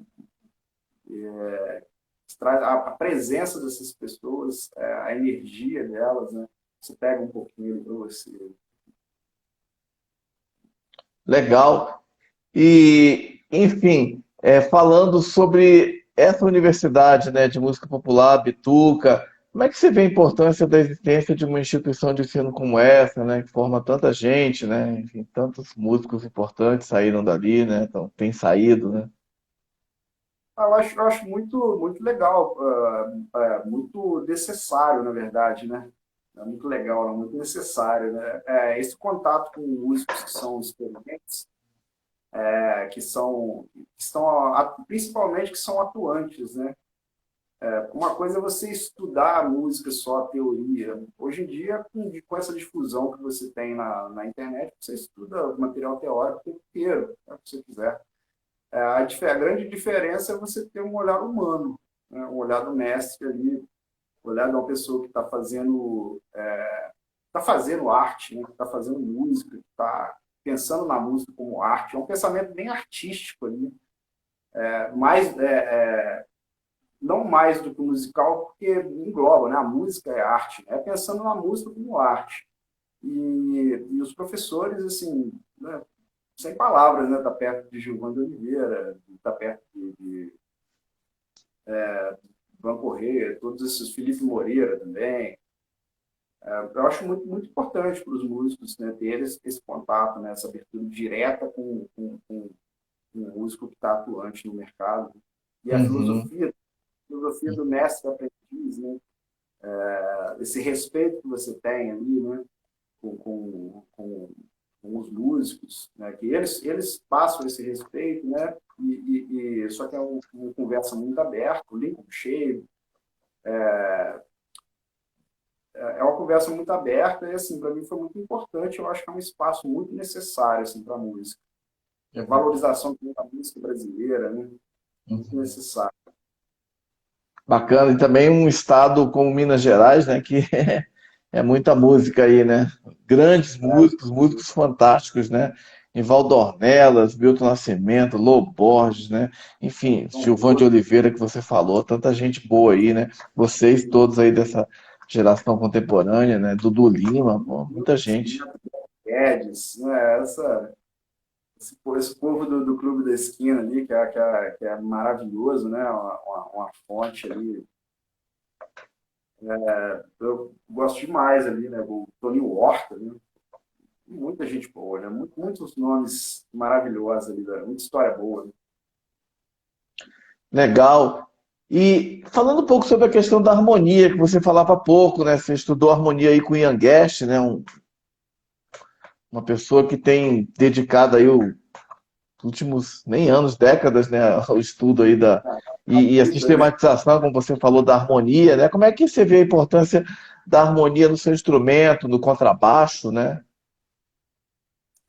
traz a presença dessas pessoas, a energia delas, né, você pega um pouquinho para você. Legal. E, enfim, falando sobre essa universidade, né, de música popular, Bituca, como é que você vê a importância da existência de uma instituição de ensino como essa, né, que forma tanta gente, né, enfim, tantos músicos importantes saíram dali, né, então, tem saído, né? Eu acho muito legal, muito necessário, na verdade, né? É muito legal, é muito necessário, né? Esse contato com músicos que são experientes, que estão, principalmente que são atuantes, né? Uma coisa é você estudar a música só a teoria. Hoje em dia, com essa difusão que você tem na internet, você estuda o material teórico o tempo inteiro, né, se você quiser. A grande diferença é você ter um olhar humano, né, um olhar do mestre ali, um olhar de uma pessoa que está fazendo arte, né, que está fazendo música, que está pensando na música como arte. É um pensamento bem artístico ali, mais não mais do que o musical, porque engloba, né? A música é arte, né? Pensando na música como arte. E os professores, assim, né? Sem palavras, né? Tá perto de Gilvan de Oliveira, tá perto de Van Corrêa, todos esses, Felipe Moreira também. Eu acho muito importante para os músicos, né, ter esse contato, né, essa abertura direta com um músico que está atuante no mercado. E Uhum. a filosofia do mestre-aprendiz, né, esse respeito que você tem ali, né, com, com, com, com os músicos, né, que eles passam esse respeito, né, só que é uma conversa muito aberta, o Lincoln cheio, é uma conversa muito aberta e, assim, para mim foi muito importante, eu acho que é um espaço muito necessário, assim, para a música. É valorização da música brasileira, né, muito Uhum. necessário. Bacana. E também um estado como Minas Gerais, né, que é muita música aí, né? Grandes músicos, músicos fantásticos, né? Nivaldo Ornelas, Milton Nascimento, Lô Borges, né? Enfim, Gilvan de Oliveira que você falou, tanta gente boa aí, né? Vocês todos aí dessa geração contemporânea, né? Dudu Lima, pô, muita gente. Guedes, né, esse povo do Clube da Esquina ali, que é maravilhoso, né? Uma fonte ali. Eu gosto demais ali, né? O Tony Horta, né? Muita gente boa, né? Muitos nomes maravilhosos ali, né? Muita história boa. Né? Legal. E falando um pouco sobre a questão da harmonia, que você falava há pouco, né? Você estudou harmonia aí com o Ian Guest, né? Uma pessoa que tem dedicado aí os últimos nem anos, décadas, né, ao estudo aí e a Muito, né? sistematização, como você falou, da harmonia, né? Como é que você vê a importância da harmonia no seu instrumento, no contrabaixo, né?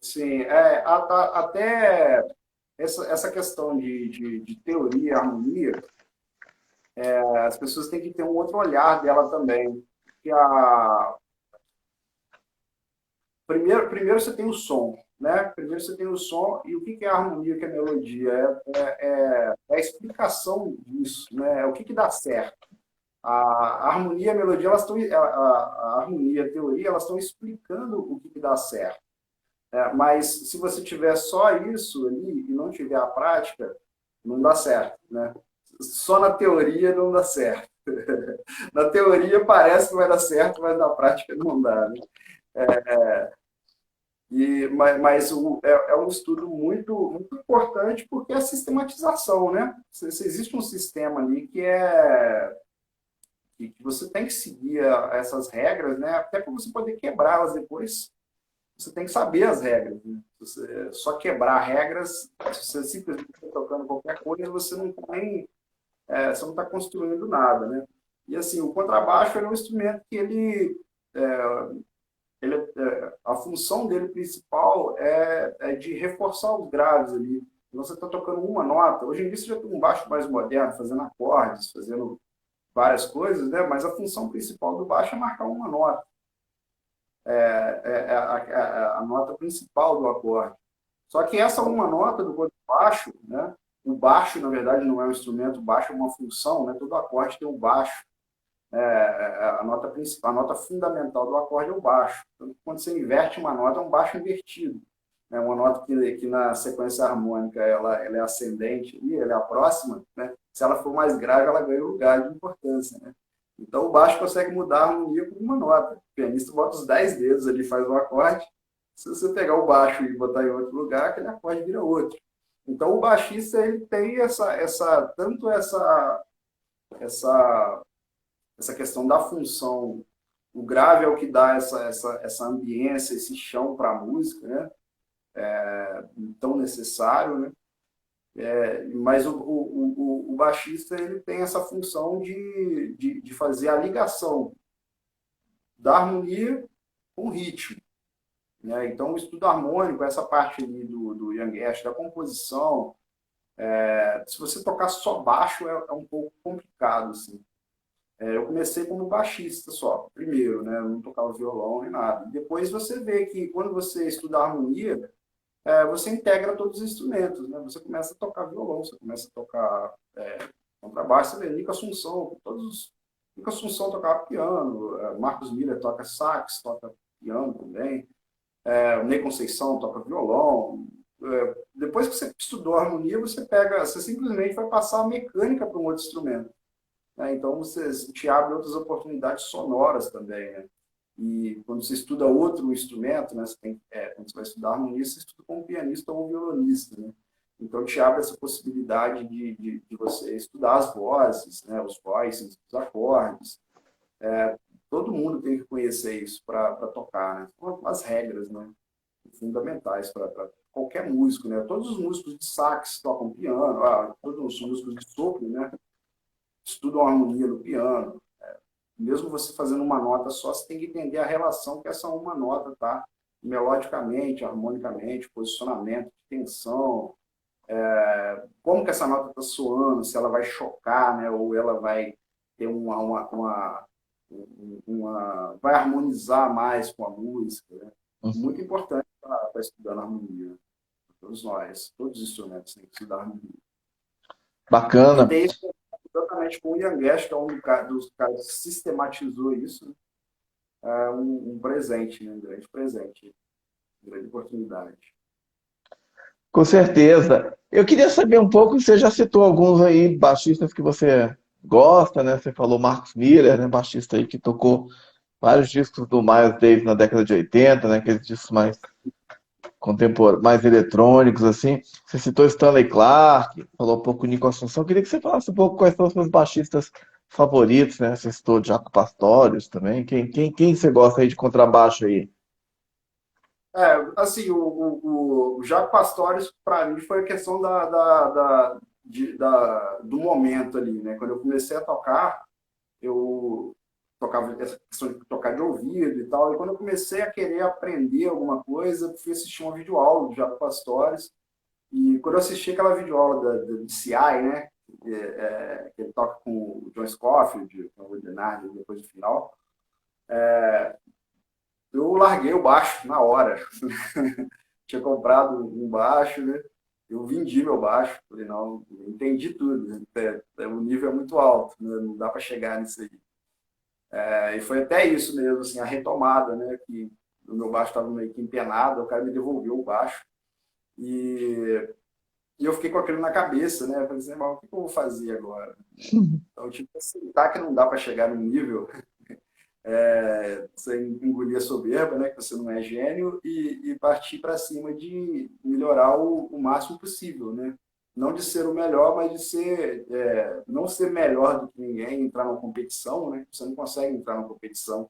Sim, até essa questão de teoria e harmonia, as pessoas têm que ter um outro olhar dela também. Que primeiro você tem o som, né? Primeiro você tem o som e o que é a harmonia, o que é a melodia? É a explicação disso, né? O que dá certo. A harmonia e a melodia, a harmonia e a teoria, elas estão explicando o que dá certo. Mas se você tiver só isso ali e não tiver a prática, não dá certo, né? Só na teoria não dá certo. Na teoria parece que vai dar certo, mas na prática não dá, né? É um estudo muito importante porque é a sistematização, né? Se existe um sistema ali que você tem que seguir essas regras, né? Até para você poder quebrá-las depois, você tem que saber as regras. Né? Você só quebrar regras, se você simplesmente está tocando qualquer coisa, você não está construindo nada, né? E assim, o contrabaixo é um instrumento que a função dele principal é de reforçar os graves ali. Você está tocando uma nota. Hoje em dia você já tem um baixo mais moderno, fazendo acordes, fazendo várias coisas, né? Mas a função principal do baixo é marcar uma nota. A nota principal do acorde. Só que essa uma nota do contrabaixo, né? O baixo, na verdade, não é um instrumento, o baixo é uma função, né? Todo acorde tem um baixo. A nota principal, a nota fundamental do acorde é o baixo. Então, quando você inverte uma nota, é um baixo invertido. né? Uma nota que na sequência harmônica ela é ascendente e ela é a próxima, né? Se ela for mais grave, ela ganha um lugar de importância, né? Então o baixo consegue mudar a harmonia com uma nota. O pianista bota os 10 dedos ali, faz um acorde. Se você pegar o baixo e botar em outro lugar, aquele acorde vira outro. Então o baixista ele tem essa essa questão da função. O grave é o que dá essa ambiência, esse chão para a música, né? Tão necessário, né? Mas o baixista ele tem essa função de fazer a ligação da harmonia com o ritmo, né? Então, o estudo harmônico, essa parte ali do Jan Guest, da composição, se você tocar só baixo, é um pouco complicado, assim. Eu comecei como baixista só, primeiro, né? Eu não tocava violão nem nada. Depois você vê que quando você estuda harmonia, você integra todos os instrumentos, né? Você começa a tocar violão, você começa a tocar contrabaixo, você vê Nico Assunção, Nico Assunção tocava piano, Marcos Miller toca sax, toca piano também, o Ney Conceição toca violão. Depois que você estudou harmonia, você simplesmente vai passar a mecânica para um outro instrumento, né? Então você te abre outras oportunidades sonoras também, né? E quando você estuda outro instrumento, né, quando você vai estudar harmonia, você estuda como pianista ou violonista, né? Então te abre essa possibilidade de você estudar as vozes, né, os voices, os acordes. Todo mundo tem que conhecer isso para tocar, né? São as regras, né, fundamentais para qualquer músico, né? Todos os músicos de sax tocam piano, todos os músicos de sopro, né, estudam harmonia no piano. Mesmo você fazendo uma nota só, você tem que entender a relação que essa uma nota tá melodicamente, harmonicamente, posicionamento de tensão, como que essa nota está soando, se ela vai chocar, né, ou ela vai ter vai harmonizar mais com a música, né? Muito importante para estudar a harmonia. Todos nós, todos os instrumentos têm que estudar harmonia. Quem Bacana. tem isso exatamente com o Ian Guest, que é um dos caras que sistematizou isso, né? Um presente, né? Um grande presente, uma grande oportunidade. Com certeza. Eu queria saber um pouco, você já citou alguns aí baixistas que você gosta, né? Você falou Marcos Miller, né? Baixista aí que tocou vários discos do Miles Davis na década de 80, né? Aqueles discos mais contemporâneos, mais eletrônicos, assim. Você citou Stanley Clarke, falou um pouco Nico Assunção. Eu queria que você falasse um pouco quais são os seus baixistas favoritos, né? Você citou Jaco Pastorius também. Quem você gosta aí de contrabaixo aí? Assim, o Jaco Pastorius, para mim, foi a questão do momento ali, né? Quando eu comecei a tocar, eu tocava essa questão de tocar de ouvido e tal, e quando eu comecei a querer aprender alguma coisa, fui assistir uma videoaula do Jaco Pastorius, e quando eu assisti aquela videoaula da DCI, né? Que ele toca com o John Scofield, com o Leonard, depois do final, eu larguei o baixo na hora. Tinha comprado um baixo, né? Eu vendi meu baixo. Falei, não, entendi tudo, né? O nível é muito alto, né? Não dá para chegar nisso aí. E foi até isso mesmo, assim, a retomada, né? Que o meu baixo estava meio que empenado, o cara me devolveu o baixo. E eu fiquei com aquilo na cabeça, né? Eu falei assim, mas o que eu vou fazer agora? Então, tipo, aceitar que não dá para chegar no nível, você engolir a soberba, né, que você não é gênio, e partir para cima de melhorar o máximo possível, né? Não de ser o melhor, mas de ser, não ser melhor do que ninguém, entrar numa competição, né? Você não consegue entrar numa competição.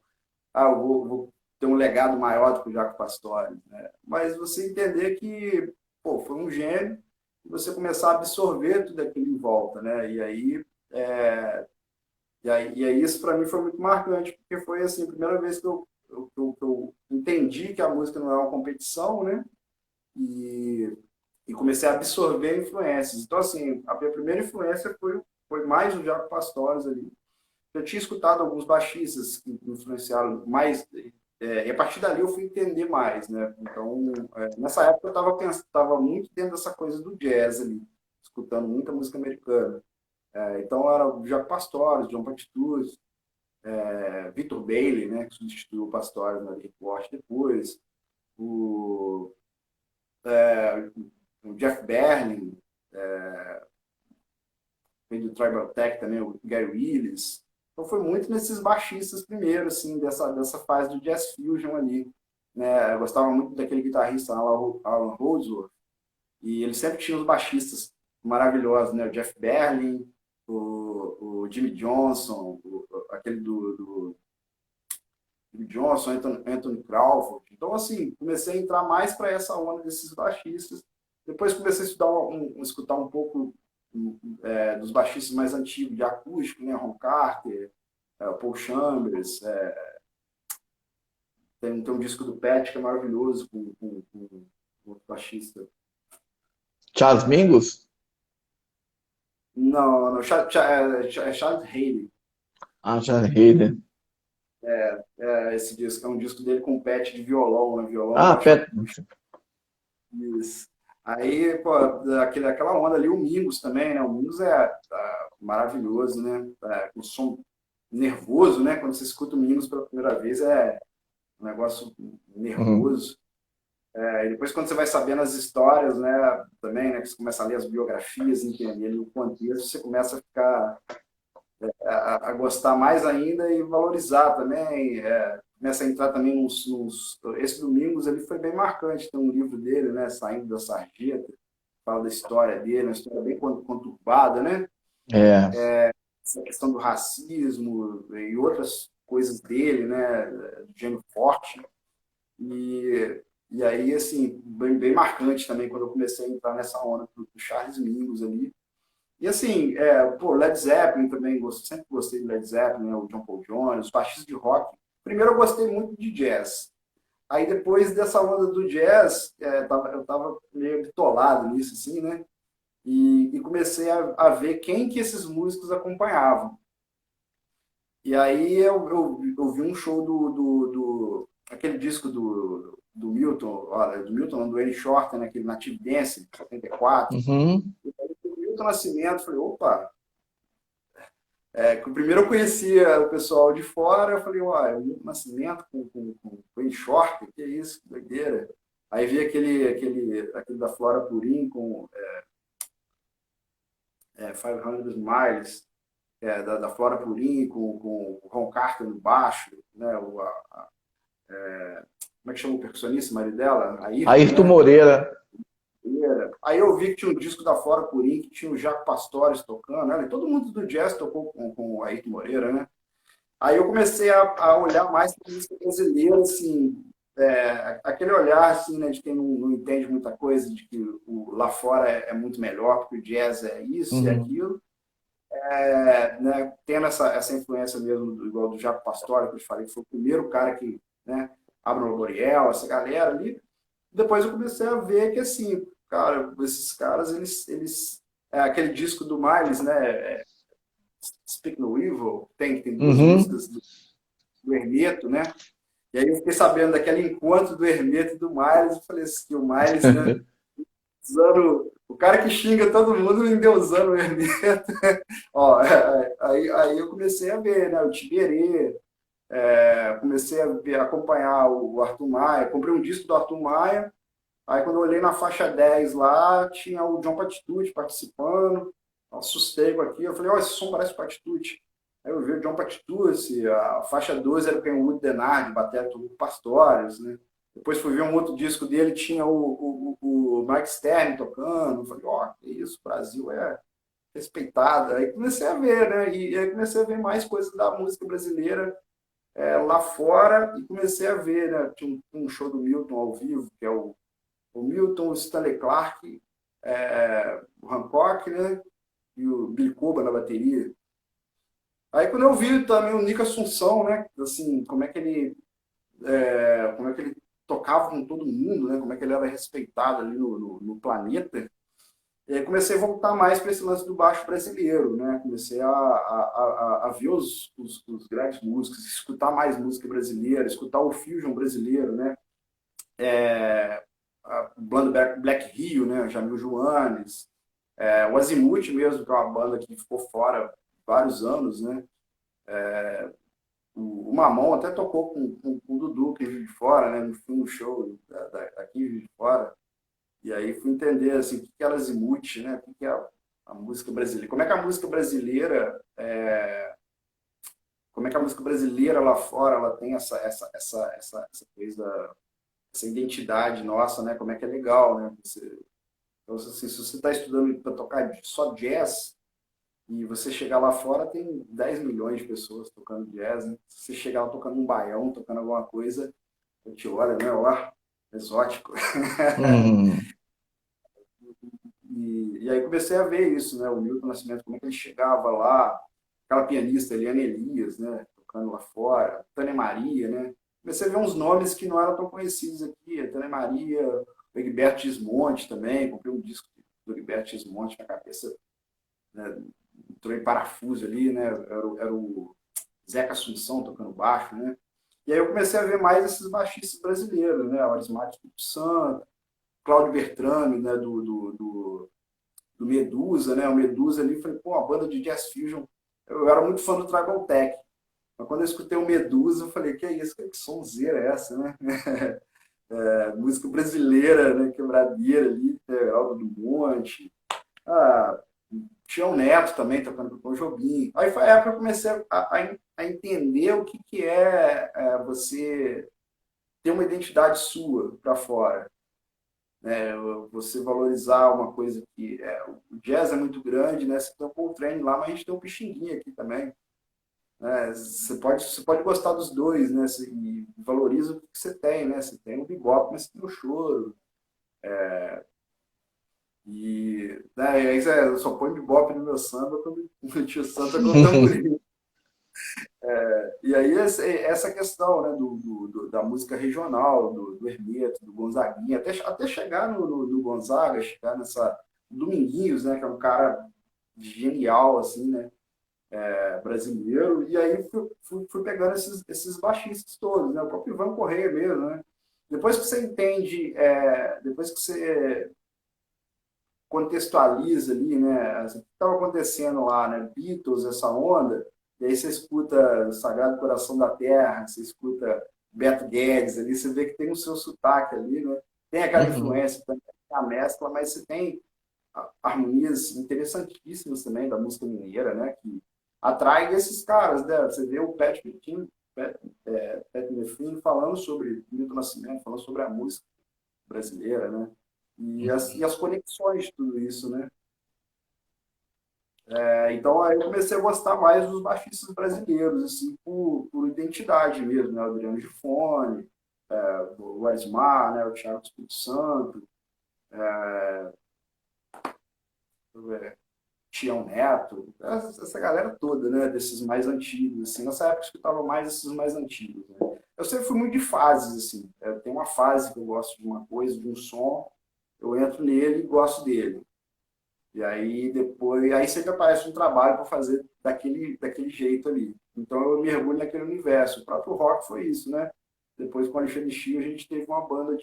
Eu vou ter um legado maior do que o Jaco Pastorius, né? Mas você entender que, pô, foi um gênio, e você começar a absorver tudo aquilo em volta, né? E aí isso para mim foi muito marcante, porque foi assim, a primeira vez que eu entendi que a música não é uma competição, né? E, e comecei a absorver influências. Então, assim, a minha primeira influência foi mais o Jaco Pastorius ali. Eu tinha escutado alguns baixistas que me influenciaram mais, e a partir dali eu fui entender mais, né? Então, nessa época eu estava muito dentro dessa coisa do jazz ali, escutando muita música americana. Então era o Jaco Pastorius, John Patitucci, Victor Bailey, né, que substituiu o Pastorius na Rick Wash depois, o o Jeff Berlin, veio do Tribal Tech também, o Gary Willis. Então foi muito nesses baixistas primeiro, assim, dessa fase do Jazz Fusion ali. Né? Eu gostava muito daquele guitarrista Alan Holdsworth, e ele sempre tinha os baixistas maravilhosos, né? O Jeff Berlin, o Jimmy Johnson, aquele do Jimmy Johnson, Anthony Crawford. Então, assim, comecei a entrar mais para essa onda desses baixistas. Depois comecei a escutar um pouco dos baixistas mais antigos, de acústico, né? Ron Carter, Paul Chambers. Tem um disco do Pet que é maravilhoso com o baixista. Charles Mingus? Não, não, Charles Haley. Ah, Charles Hayden. Esse disco é um disco dele com Pet de violão, né? Violão, Ah, baixo. Pet. Isso. Aí, pô, aquela onda ali, o Mingus também, né? O Mingus maravilhoso, né? Com som nervoso, né? Quando você escuta o Mingus pela primeira vez, é um negócio Uhum. nervoso. E depois, quando você vai sabendo as histórias, né? Também, né? Que você começa a ler as biografias, entender ali o contexto, você começa a ficar a gostar mais ainda e valorizar também. Começa a entrar também Esse Domingos ele foi bem marcante. Tem um livro dele, né? Saindo da Sarjeta, fala da história dele, uma história bem conturbada, né? É. Essa questão do racismo e outras coisas dele, né? Do gênio forte. E aí, assim, bem marcante também quando eu comecei a entrar nessa onda do Charles Mingus ali. E assim, Led Zeppelin também, sempre gostei de Led Zeppelin, né, o John Paul Jones, os baixistas de rock. Primeiro eu gostei muito de jazz. Aí depois dessa onda do jazz, eu tava meio bitolado nisso, assim, né? E comecei a ver quem que esses músicos acompanhavam. E aí eu vi um show aquele disco do Milton, olha, do Milton, não, do Eric Shorter, né, aquele Native Dance, 74. Uhum. E aí, o Milton Nascimento, falei, opa, primeiro eu conhecia o pessoal de fora, eu falei, uai, o Milton Nascimento com Eric Shorter, que é isso, que doideira. Aí vi aquele da Flora Purim com 500 Miles, da Flora Purim com o Ron Carter no baixo, né, como é que chama o percussionista, o marido dela? Ayrton, Ayrton né? Moreira. Aí eu vi que tinha um disco da Flora Purim, que tinha o Jaco Pastores tocando, né? E todo mundo do jazz tocou com o Ayrton Moreira, né? Aí eu comecei a olhar mais para a música brasileira, assim, aquele olhar, assim, né, de quem não entende muita coisa, de que lá fora é muito melhor, porque o jazz é isso e Uhum. aquilo, né, tendo essa influência mesmo, igual do Jaco Pastorius, que eu te falei, que foi o primeiro cara que, né, Abner L'Oreal, essa galera ali. Depois eu comecei a ver que, assim, cara, esses caras, aquele disco do Miles, né, Speak No Evil, tem duas Uhum. músicas do Hermeto, né? E aí eu fiquei sabendo daquele encontro do Hermeto e do Miles, eu falei assim, que o Miles, né, usando o cara que xinga todo mundo endeusando o Hermeto. Ó, aí eu comecei a ver, né, o Tiberê, comecei a acompanhar o Arthur Maia, comprei um disco do Arthur Maia, aí quando eu olhei na faixa 10 lá, tinha o John Patitucci participando, eu assustei com aquilo, eu falei, ó, esse som parece Patitucci. Aí eu vi o John Patitucci, a faixa 12 era o Kenwood Denard, batera com Pastorius, né? Depois fui ver um outro disco dele, tinha o Mike Stern tocando, eu falei, ó, que isso, o Brasil é respeitado. Aí comecei a ver, né? E aí comecei a ver mais coisas da música brasileira lá fora e comecei a ver, né? Tinha um show do Milton ao vivo, que é o Milton, o Stanley Clarke, o Hancock, né? E o Billy Coba na bateria. Aí quando eu vi também o Nico Assunção, né? Assim, como é que ele tocava com todo mundo, né? Como é que ele era respeitado ali no planeta. E aí comecei a voltar mais para esse lance do baixo brasileiro, né? Comecei a ver os grandes músicos, escutar mais música brasileira, escutar o fusion brasileiro, né? O Black Rio, né? Jamil Joanes, o Azimuth mesmo, que é uma banda que ficou fora vários anos, né? O Mamon até tocou com o Dudu aqui em Juiz de Fora, né? No show aqui em Juiz de Fora. E aí fui entender assim, o que que era azimuth, né? O que que é a música brasileira. Como é que a música brasileira, como é que a música brasileira lá fora, ela tem essa coisa, essa identidade nossa, né? Como é que é legal, né? Então, assim, se você está estudando para tocar só jazz, e você chegar lá fora, tem 10 milhões de pessoas tocando jazz, né? Se você chegar lá tocando um baião, tocando alguma coisa, eu te olha, né? Ó, exótico. Uhum. E aí comecei a ver isso, né? O Milton Nascimento, como é que ele chegava lá, aquela pianista Eliane Elias, né? Tocando lá fora, Tânia Maria, né? Comecei a ver uns nomes que não eram tão conhecidos aqui, a Tânia Maria, o Egberto Gismonti também, comprei um disco do Egberto Gismonti na cabeça, né? Entrou em parafuso ali, né? Era o Zeca Assunção tocando baixo, né? E aí eu comecei a ver mais esses baixistas brasileiros, né? Arismário Espírito Santo, Cláudio Bertrame, né? Do Medusa, né? O Medusa ali, falei, pô, uma banda de jazz fusion. Eu era muito fã do Tribal Tech. Mas quando eu escutei o Medusa, eu falei, que é isso? Que sonzeira é essa, né? Música brasileira, né? Quebradeira ali, Geraldo do Monte. Ah, tinha o Neto também tocando com o Tom Jobim. Aí foi a época que eu comecei a entender o que, que você ter uma identidade sua para fora, né? Você valorizar uma coisa que o jazz é muito grande, né? Você tem o Coltrane lá, mas a gente tem um Pixinguinha aqui também, né? Você pode gostar dos dois, né? E valoriza o que você tem, né? Você tem o bebop, mas você tem o choro. E aí eu só põe bebop no meu samba quando o tio Santa com o tamborim. E aí essa questão, né, da música regional, do Hermeto, do Gonzaguinha, até chegar no Gonzaga, chegar nessa Dominguinhos, né, que é um cara genial, assim, né, brasileiro, e aí fui pegando esses baixistas todos, né, o próprio Ivan Correia mesmo, né. Depois que você entende, depois que você contextualiza ali, né, assim, o que estava acontecendo lá, né, Beatles, essa onda, e aí você escuta o Sagrado Coração da Terra, você escuta Beto Guedes ali, você vê que tem o seu sotaque ali, né, tem aquela Uhum. influência também, a mescla, mas você tem harmonias interessantíssimas também da música mineira, né, que atrai esses caras, né, você vê o Pat Metheny falando sobre Milton Nascimento, falando sobre a música brasileira, né, e as conexões de tudo isso, né? Então aí eu comecei a gostar mais dos baixistas brasileiros, assim, por identidade mesmo, né? O Adriano Gifone, o Arismar, né? O Thiago Espírito Santo, Tião Neto, essa galera toda, né? Desses mais antigos, assim. Nessa época eu escutava mais esses mais antigos, né? Eu sempre fui muito de fases, assim. Tem uma fase que eu gosto de uma coisa, de um som, eu entro nele e gosto dele. E aí depois, aí sempre aparece um trabalho para fazer daquele jeito ali. Então eu mergulho naquele universo. O próprio rock foi isso, né? Depois com o Alexandre Chio, a gente teve uma banda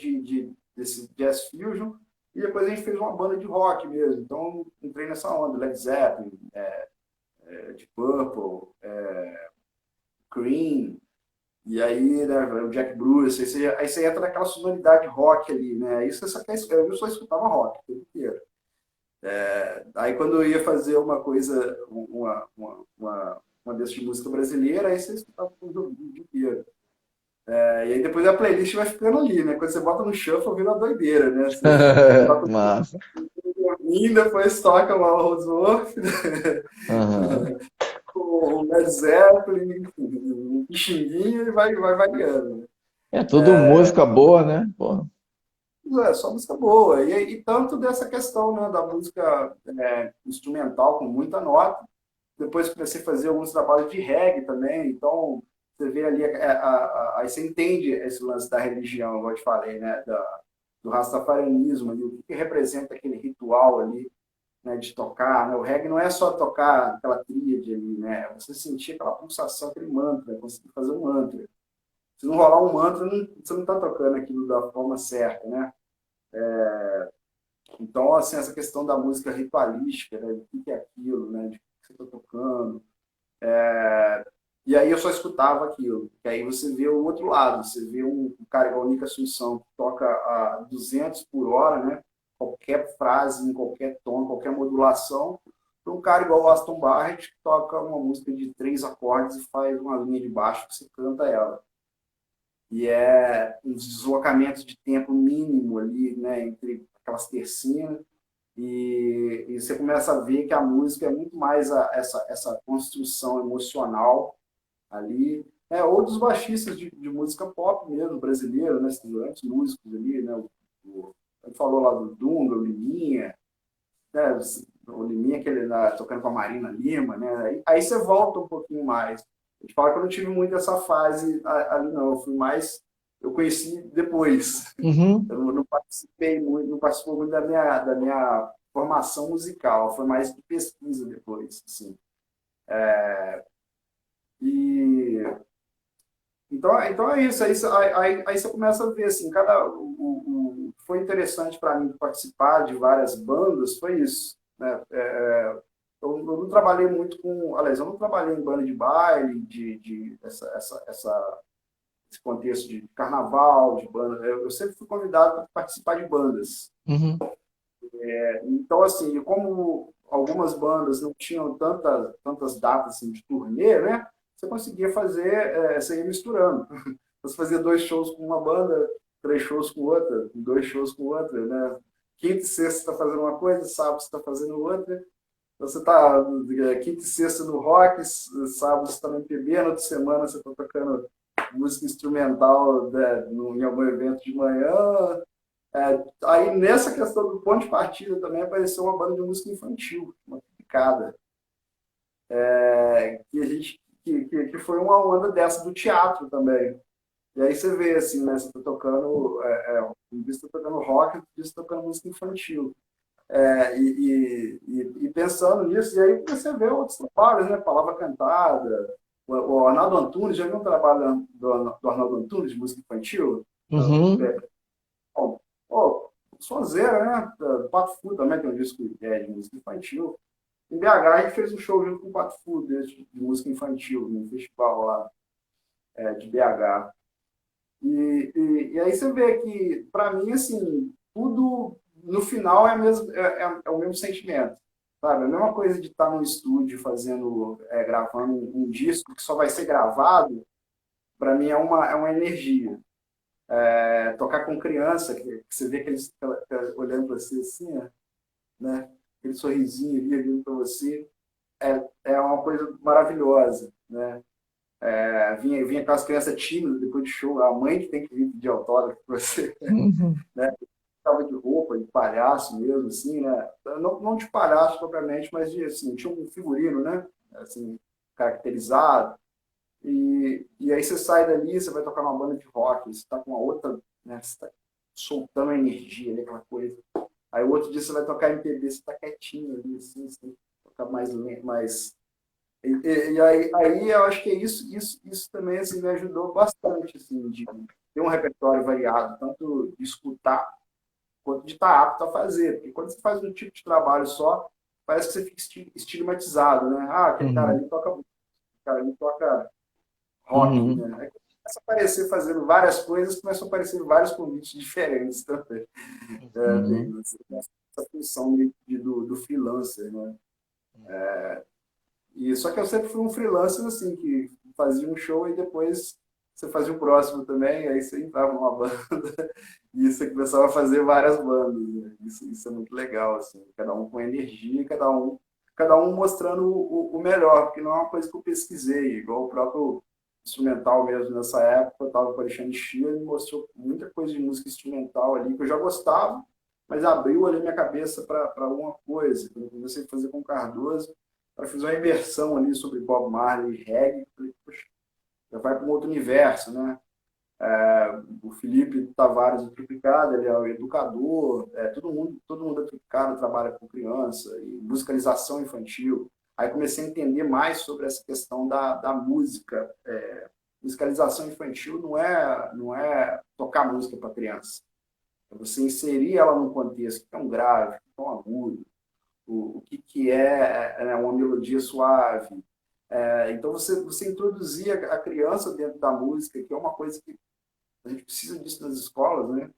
desse jazz fusion e depois a gente fez uma banda de rock mesmo. Então entrei nessa onda, Led Zeppelin, Deep Purple, Cream, e aí, né, o Jack Bruce, aí você entra naquela sonoridade rock ali, né? Isso eu só escutava rock o tempo inteiro. Aí quando eu ia fazer uma coisa, uma dessas de música brasileira, aí você escutava o dia inteiro. E aí depois a playlist vai ficando ali, né? Quando você bota no shuffle, vira uma doideira, né? Você bota Massa. e depois toca lá o Roseworth, Aham. o Led Zeppelin, o Pixinguinha e vai variando, né? É tudo música boa, né? Pô. Só música boa. E tanto dessa questão, né, da música instrumental com muita nota. Depois comecei a fazer alguns trabalhos de reggae também. Então, você vê ali, aí você entende esse lance da religião, como eu te falei, né, do rastafarianismo, ali, o que representa aquele ritual ali, né, de tocar. Né? O reggae não é só tocar aquela tríade ali, né? É você sentir aquela pulsação, aquele mantra, conseguir fazer um mantra. Se não rolar um mantra, você não está tocando aquilo da forma certa, né? Então, assim, essa questão da música ritualística, né, do que é aquilo, né, de que você está tocando. E aí eu só escutava aquilo. E aí você vê o outro lado, você vê um cara igual o Nick Assunção, que toca a 200 por hora, né? qualquer frase, em qualquer tom, qualquer modulação, para um cara igual o Aston Barrett, que toca uma música de 3 acordes e faz uma linha de baixo que você canta ela. E é um deslocamento de tempo mínimo ali, né, entre aquelas tercinas, e você começa a ver que a música é muito mais essa construção emocional ali, ou dos baixistas de música pop mesmo, brasileiro, né, esses grandes músicos ali, né, ele falou lá do Dunga, o Liminha, né, o Liminha que ele tocando com a Marina Lima, né, aí você volta um pouquinho mais. A gente fala que eu não tive muito essa fase ali não, eu fui mais, eu conheci depois, Uhum. eu não participei muito, não participou muito da minha formação musical, foi mais de pesquisa depois, assim. E então é isso. Aí você começa a ver assim, o que foi interessante para mim participar de várias bandas foi isso, né? Eu não trabalhei muito com, aliás, eu não trabalhei em banda de baile, esse contexto de carnaval, de banda. Eu sempre fui convidado para participar de bandas. Uhum. Então, assim, como algumas bandas não tinham tantas datas assim, de turnê, né? Você conseguia fazer, você ia misturando. Você fazia 2 shows com uma banda, 3 shows com outra, 2 shows com outra, né? Quinta e sexta você está fazendo uma coisa, sábado você está fazendo outra. Você está quinta e sexta no rock, sábado você está no MPB, na outra semana você está tocando música instrumental, né, em algum evento de manhã. Aí, nessa questão do ponto de partida, também apareceu uma banda de música infantil, uma picada, que, a gente, que foi uma onda dessa do teatro também. E aí você vê, assim, né, você está tocando, um dia você está tocando rock, outro dia você está tocando música infantil. E pensando nisso, e aí você vê outros trabalhos, né, Palavra Cantada, o Arnaldo Antunes, já viu um trabalho do Arnaldo Antunes, de música infantil? Uhum. Bom, pô, Sonzeira, né? Pato Fu também tem um disco de música infantil. Em BH a gente fez um show junto com o Pato Fu de música infantil, no festival lá de BH. E aí você vê que, para mim, assim, tudo no final é o mesmo sentimento. Sabe? A mesma coisa de estar no estúdio fazendo, gravando um disco que só vai ser gravado, para mim é uma energia. Tocar com criança, que você vê aqueles olhando para você assim, né? Aquele sorrisinho ali olhando para você, é uma coisa maravilhosa, né? Vinha aquelas crianças tímidas depois de show, a mãe que tem que vir pedir autógrafo para você, Uhum. né? Tava de roupa, de palhaço mesmo, assim, né? Não de palhaço propriamente, mas de, assim, tinha um figurino, né? Assim, caracterizado. E aí você sai dali, você vai tocar numa banda de rock, você está com uma outra, né? Você está soltando energia ali, aquela coisa. Aí o outro dia você vai tocar MPB, você está quietinho ali, assim, você tem que tocar mais lento, mais. E aí eu acho que isso também assim, me ajudou bastante, assim, de ter um repertório variado, tanto de escutar quanto de estar apto a fazer. Porque quando você faz um tipo de trabalho só, parece que você fica estigmatizado, né? Ah, aquele cara Uhum. ali toca, aquele cara ali toca rock, Uhum. né? Aí começa a aparecer fazendo várias coisas, começam a aparecer vários convites diferentes também. Tem Uhum. essa função do freelancer, né? E só que eu sempre fui um freelancer assim, que fazia um show e depois você fazia o próximo também, aí você entrava numa banda e você começava a fazer várias bandas, né? Isso é muito legal, assim, cada um com energia, cada um mostrando o melhor, porque não é uma coisa que eu pesquisei, igual o próprio instrumental mesmo nessa época, eu estava com o Alexandre Chia, ele mostrou muita coisa de música instrumental ali que eu já gostava, mas abriu ali minha cabeça para alguma coisa. Quando eu comecei a fazer com o Cardoso, eu fiz uma imersão ali sobre Bob Marley e reggae, falei, poxa, já vai para um outro universo, né? O Felipe Tavares do Triplicado, ele é o educador, todo mundo é Triplicado, trabalha com criança e musicalização infantil. Aí comecei a entender mais sobre essa questão da música. Musicalização infantil não é tocar música para criança. É você inserir ela num contexto tão grave, tão agudo, o que é, uma melodia suave. Então, você introduzir a criança dentro da música, que é uma coisa que a gente precisa disso nas escolas, né?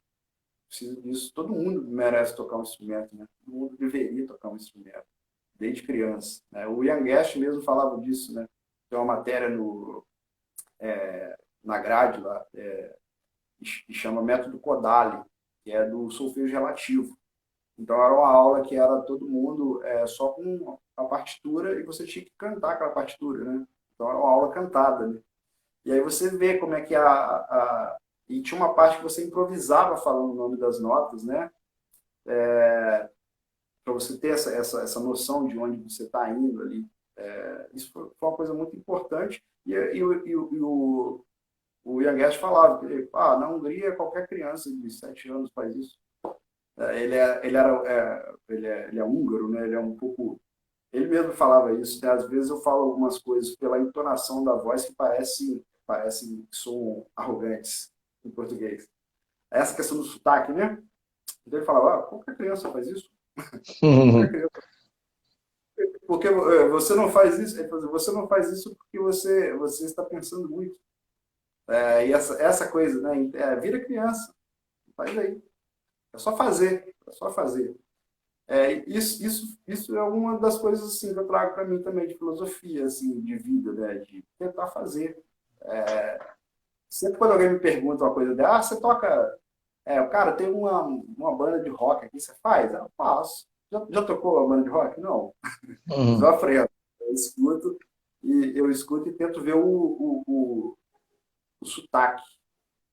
precisa disso. Todo mundo merece tocar um instrumento, né? Todo mundo deveria tocar um instrumento, desde criança, né? O Ian Guest mesmo falava disso, né? Tem uma matéria na grade lá, que chama Método Kodali, que é do solfejo relativo. Então era uma aula que era todo mundo só com a partitura e você tinha que cantar aquela partitura, né? Então era uma aula cantada, né? E aí você vê como é que e tinha uma parte que você improvisava falando o nome das notas, né? Para você ter essa noção de onde você está indo ali. Isso foi uma coisa muito importante. O Ian Guest falava que na Hungria qualquer criança de 7 anos faz isso. Ele é húngaro, né? Ele é um pouco. Ele mesmo falava isso, né? Às vezes eu falo algumas coisas pela entonação da voz que parecem que são arrogantes em português. Essa questão do sotaque, né? Então ele falava, qualquer criança faz isso. Qualquer criança. Porque você não faz isso, você não faz isso porque você está pensando muito. E essa coisa, né? Vira criança, faz aí. É só fazer, é só fazer. Isso é uma das coisas assim, que eu trago para mim também de filosofia, assim, de vida, né? De tentar fazer. Sempre quando alguém me pergunta uma coisa dela, você toca. Cara, tem uma banda de rock aqui, você faz? Eu faço. Já tocou a banda de rock? Não. Mas eu aprendo. Eu escuto e tento ver o sotaque.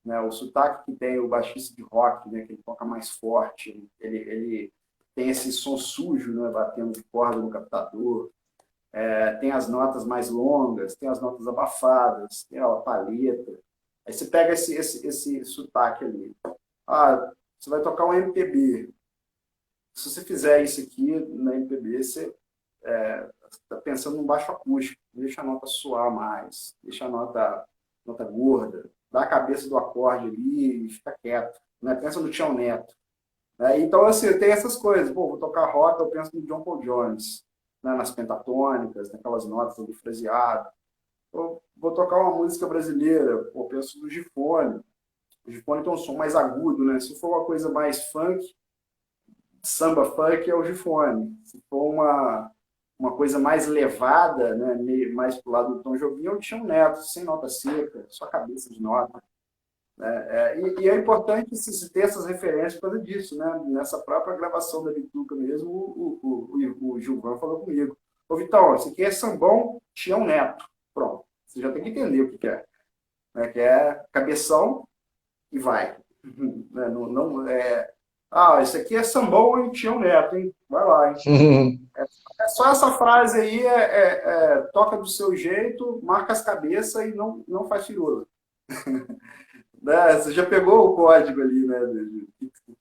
Né? O sotaque que tem o baixista de rock, né? Que ele toca mais forte, ele tem esse som sujo, né? Batendo de corda no captador. Tem as notas mais longas, tem as notas abafadas, tem a palheta. Aí você pega esse sotaque ali. Você vai tocar um MPB. Se você fizer isso aqui na MPB, você está pensando num baixo acústico. Deixa a nota soar mais, deixa a nota gorda, dá a cabeça do acorde ali e fica quieto. Né? Pensa no Tião Neto. Então, assim, tem essas coisas. Vou tocar rock, eu penso no John Paul Jones, né? Nas pentatônicas, naquelas notas do fraseado. Eu vou tocar uma música brasileira, eu penso no Gifone. O Gifone tem um som mais agudo, né? Se for uma coisa mais funk, samba funk é o Gifone. Se for uma coisa mais levada, né? Mais pro lado do Tom Jobim, é o Tião Neto, sem nota seca, só cabeça de nota. E é importante ter essas referências por causa disso, né? Nessa própria gravação da Bituca mesmo, o Gilvan falou comigo. Ô, Vitão, esse aqui é sambão Tião Neto. Pronto. Você já tem que entender o que é. Né? Que é cabeção e vai. Esse aqui é sambão e Tião Neto, hein? Vai lá, hein? Só essa frase aí toca do seu jeito, marca as cabeças e não faz firula. Né? Você já pegou o código ali, né? Do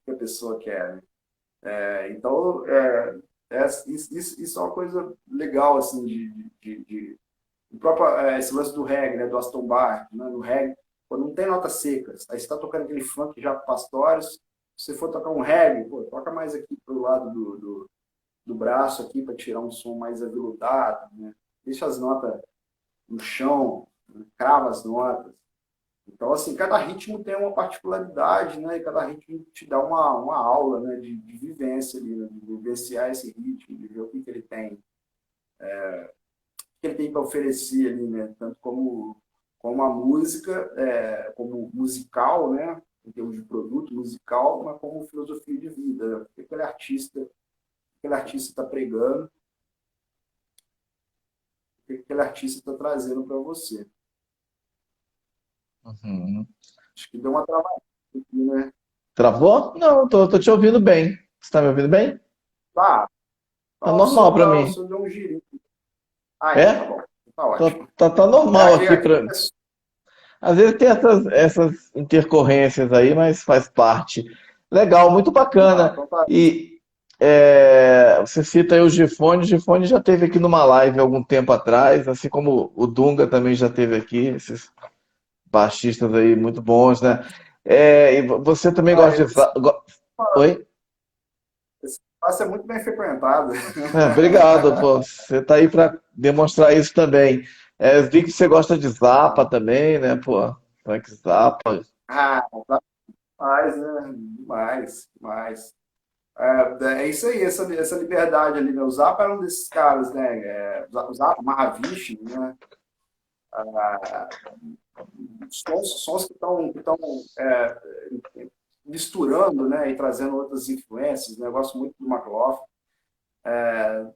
que a pessoa quer. Né? Então, isso é uma coisa legal, assim, o próprio, esse lance do reggae, né? Do Aston Bar, né? No reggae, quando não tem notas secas, aí você está tocando aquele funk já com Pastorius, se você for tocar um reggae, toca mais aqui pro lado do braço aqui para tirar um som mais aveludado, né? Deixa as notas no chão, né? Crava as notas. Então, assim, cada ritmo tem uma particularidade, né? E cada ritmo te dá uma aula, né? De vivência ali, né? De vivenciar esse ritmo, de ver o que ele tem, que ele tem para oferecer ali, né? Tanto como a música, como musical, né? Em termos de produto musical, mas como filosofia de vida, né? O que aquele artista está pregando, o que aquele artista está trazendo para você. Acho que deu uma travada aqui, né? Travou? Não, tô te ouvindo bem. Você está me ouvindo bem? Tá. Tá normal para O mim. senhor deu um girinho. É? Tá bom. Tá ótimo. Tá normal aqui para. É Às vezes tem essas intercorrências aí, mas faz parte. Legal, muito bacana. então tá. E você cita aí o Gifone já teve aqui numa live algum tempo atrás, assim como o Dunga também já teve aqui, esses baixistas aí muito bons, né? E você também gosta de. Oi? Esse espaço é muito bem frequentado. Obrigado, pô. Você tá aí para demonstrar isso também. Eu vi que você gosta de Zappa também, né, pô? Frank Zappa. Ah, Demais, né? Demais, demais. É isso aí, essa liberdade ali, né? O Zappa era um desses caras, né? O Zappa, o Mahavishnu, né? Sons que estão misturando, né? E trazendo outras influências, né? Eu gosto muito do McLaughlin.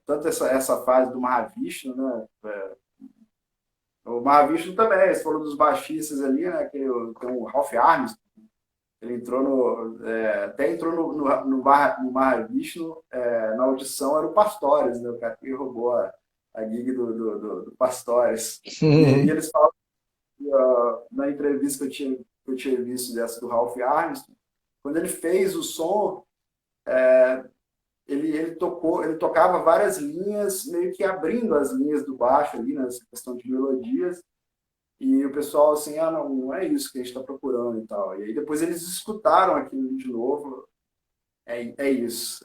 Tanto essa fase do Mahavishnu, né? O Mahavishnu também, você falou dos baixistas ali, né? Tem o Ralph Armstrong. Ele entrou até entrou no Mahavishnu, na audição era o Pastores, né? O cara que roubou a gig do Pastores. E aí eles falam que, na entrevista que eu tinha visto dessa do Ralph Armstrong, quando ele fez o som, ele tocava várias linhas, meio que abrindo as linhas do baixo ali, nessa questão de melodias, e o pessoal assim, não, não é isso que a gente está procurando e tal. E aí depois eles escutaram aquilo de novo. É isso,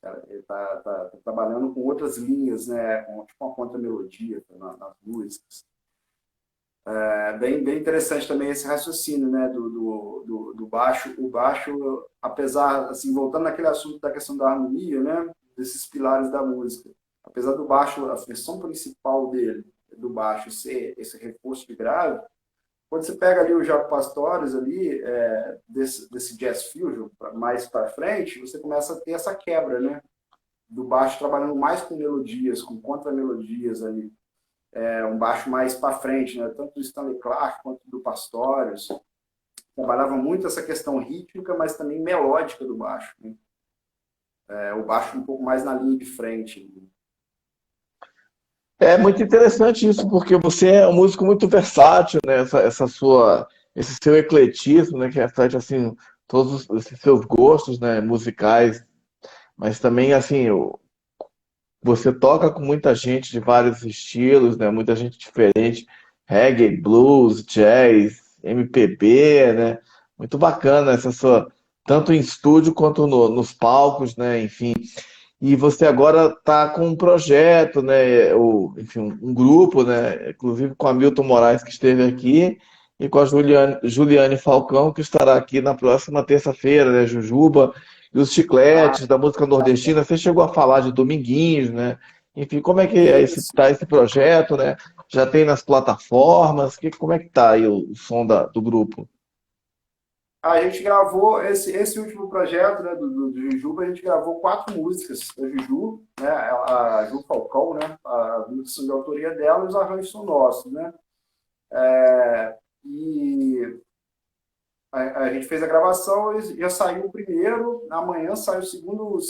cara. Ele tá trabalhando com outras linhas, né? Tipo uma contra-melodia nas músicas. Bem interessante também esse raciocínio, né? Do baixo. O baixo, apesar, assim, voltando naquele assunto da questão da harmonia, né? Desses pilares da música. Apesar do baixo, a função principal dele, do baixo, ser esse reforço de grave, quando você pega ali o Jaco Pastores ali, desse jazz fusion mais para frente, você começa a ter essa quebra, né? Do baixo trabalhando mais com melodias, com contramelodias ali, um baixo mais para frente, né? Tanto do Stanley Clarke quanto do Pastorius trabalhava muito essa questão rítmica, mas também melódica do baixo, né? O baixo um pouco mais na linha de frente. É muito interessante isso, porque você é um músico muito versátil, né? Esse seu ecletismo, né? Que reflete assim todos esses seus gostos, né? Musicais, mas também assim você toca com muita gente de vários estilos, né? Muita gente diferente, reggae, blues, jazz, MPB, né? Muito bacana essa sua, tanto em estúdio quanto nos palcos, né? Enfim. E você agora está com um projeto, né? Enfim, um grupo, né? Inclusive com a Milton Moraes que esteve aqui e com a Juliane Falcão que estará aqui na próxima terça-feira, né? Jujuba e os Ah, Chicletes da música nordestina. Você chegou a falar de Dominguinhos, né? Enfim, como é que é isso. tá esse projeto, né? Já tem nas plataformas? Como é que tá aí o som do grupo? A gente gravou esse último projeto, né, do Jujuba, a gente gravou 4 músicas da Juju, né, a Ju Falcão, né, a música são de autoria dela e os arranjos são nossos, né. E a gente fez a gravação e já saiu o primeiro, amanhã sai o segundo,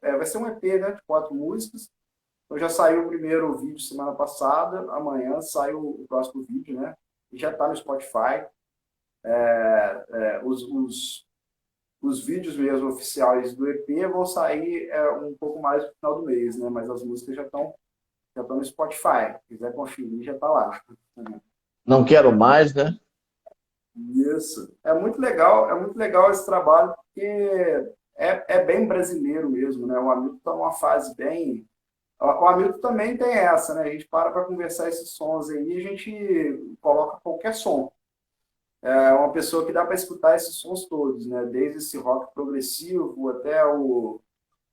vai ser um EP, né, de 4 músicas. Então já saiu o primeiro vídeo semana passada, amanhã sai o próximo vídeo, né, e já está no Spotify. É, os vídeos mesmo oficiais do EP vão sair um pouco mais no final do mês, né? Mas as músicas já estão no Spotify. Se quiser conferir, já está lá. Não quero mais, né? Isso. É muito legal esse trabalho, porque é bem brasileiro mesmo, né? O Hamilton está numa fase bem. O Hamilton também tem essa, né? A gente para conversar esses sons aí e a gente coloca qualquer som. É uma pessoa que dá para escutar esses sons todos, né? Desde esse rock progressivo até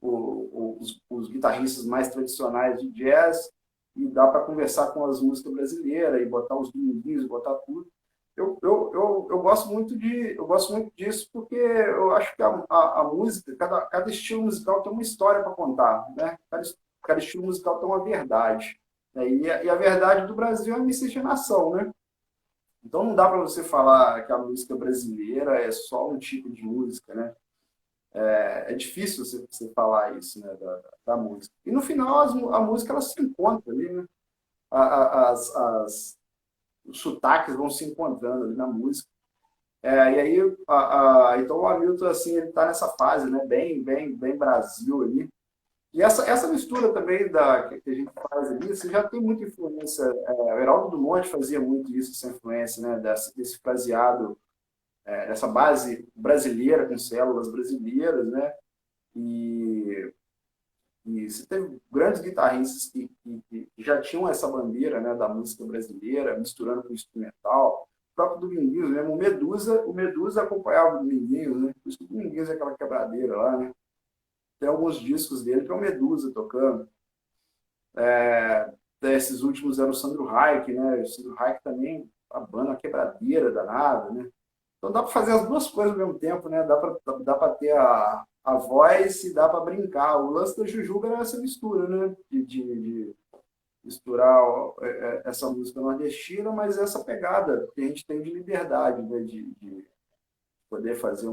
os guitarristas mais tradicionais de jazz, e dá para conversar com as músicas brasileiras e botar os dominguinhos, botar tudo. Eu gosto muito disso porque eu acho que a música, cada estilo musical tem uma história para contar, né? Cada estilo musical tem uma verdade. Né? E a verdade do Brasil é a miscigenação, né? Então não dá para você falar que a música brasileira é só um tipo de música, né? É difícil você falar isso, né, da música. E no final a música ela se encontra ali, né? Os sotaques vão se encontrando ali na música. E aí, então o Hamilton assim ele está nessa fase, né? Bem Brasil ali. E essa mistura também que a gente faz ali, você já tem muita influência. O Heraldo Dumont fazia muito isso, essa influência, né? Desse fraseado, dessa base brasileira, com células brasileiras, né? E, e você teve grandes guitarristas que já tinham essa bandeira, né, da música brasileira, misturando com o instrumental. próprio Dominguinhos mesmo, o Medusa acompanhava o Dominguinhos, né? Por isso que o Dominguinhos é aquela quebradeira lá, né? Tem alguns discos dele que é o Medusa tocando. Esses últimos eram o Sandro Reich, né? O Sandro Reich também, a banda uma quebradeira danada, né? Então dá para fazer as duas coisas ao mesmo tempo, né? Dá para ter a voz e dá para brincar. O lance da Jujuba era essa mistura, né? De misturar essa música nordestina, mas essa pegada que a gente tem de liberdade, né? De poder fazer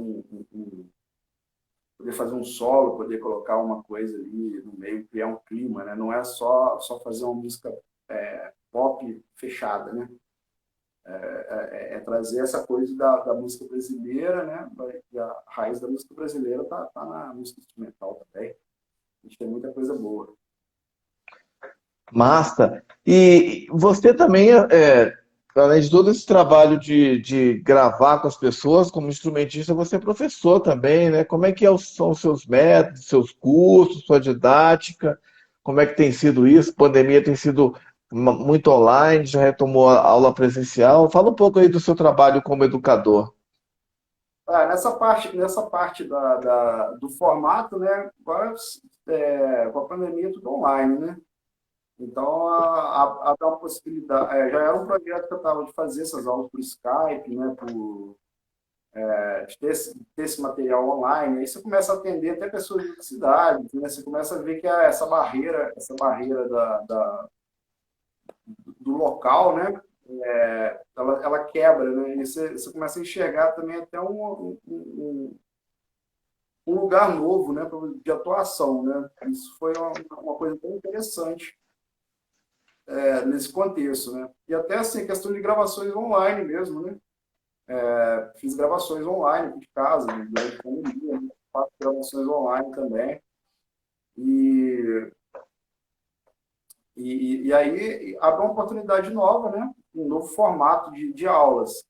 poder fazer um solo, poder colocar uma coisa ali no meio, criar um clima, né? Não é só fazer uma música pop fechada, né? Trazer essa coisa da música brasileira, né? E a raiz da música brasileira tá na música instrumental também. A gente tem muita coisa boa. Massa. E você também, além de todo esse trabalho de gravar com as pessoas, como instrumentista, você é professor também, né? Como é que são os seus métodos, seus cursos, sua didática? Como é que tem sido isso? A pandemia tem sido muito online, já retomou a aula presencial. Fala um pouco aí do seu trabalho como educador. Nessa parte do formato, né? Agora, com a pandemia, é tudo online, né? Então, dá uma possibilidade. Já era um projeto que eu estava de fazer essas aulas por Skype, né? De ter esse material online. Aí você começa a atender até pessoas de outras cidades, né? Você começa a ver que essa barreira do local, né? Ela quebra, né? E você começa a enxergar também até um lugar novo, né? De atuação, né? Isso foi uma coisa bem interessante nesse contexto, né? E até assim, questão de gravações online mesmo, né? Fiz gravações online de casa, né, durante a pandemia, né? Faço gravações online também. E, e aí abre uma oportunidade nova, né? Um novo formato de aulas.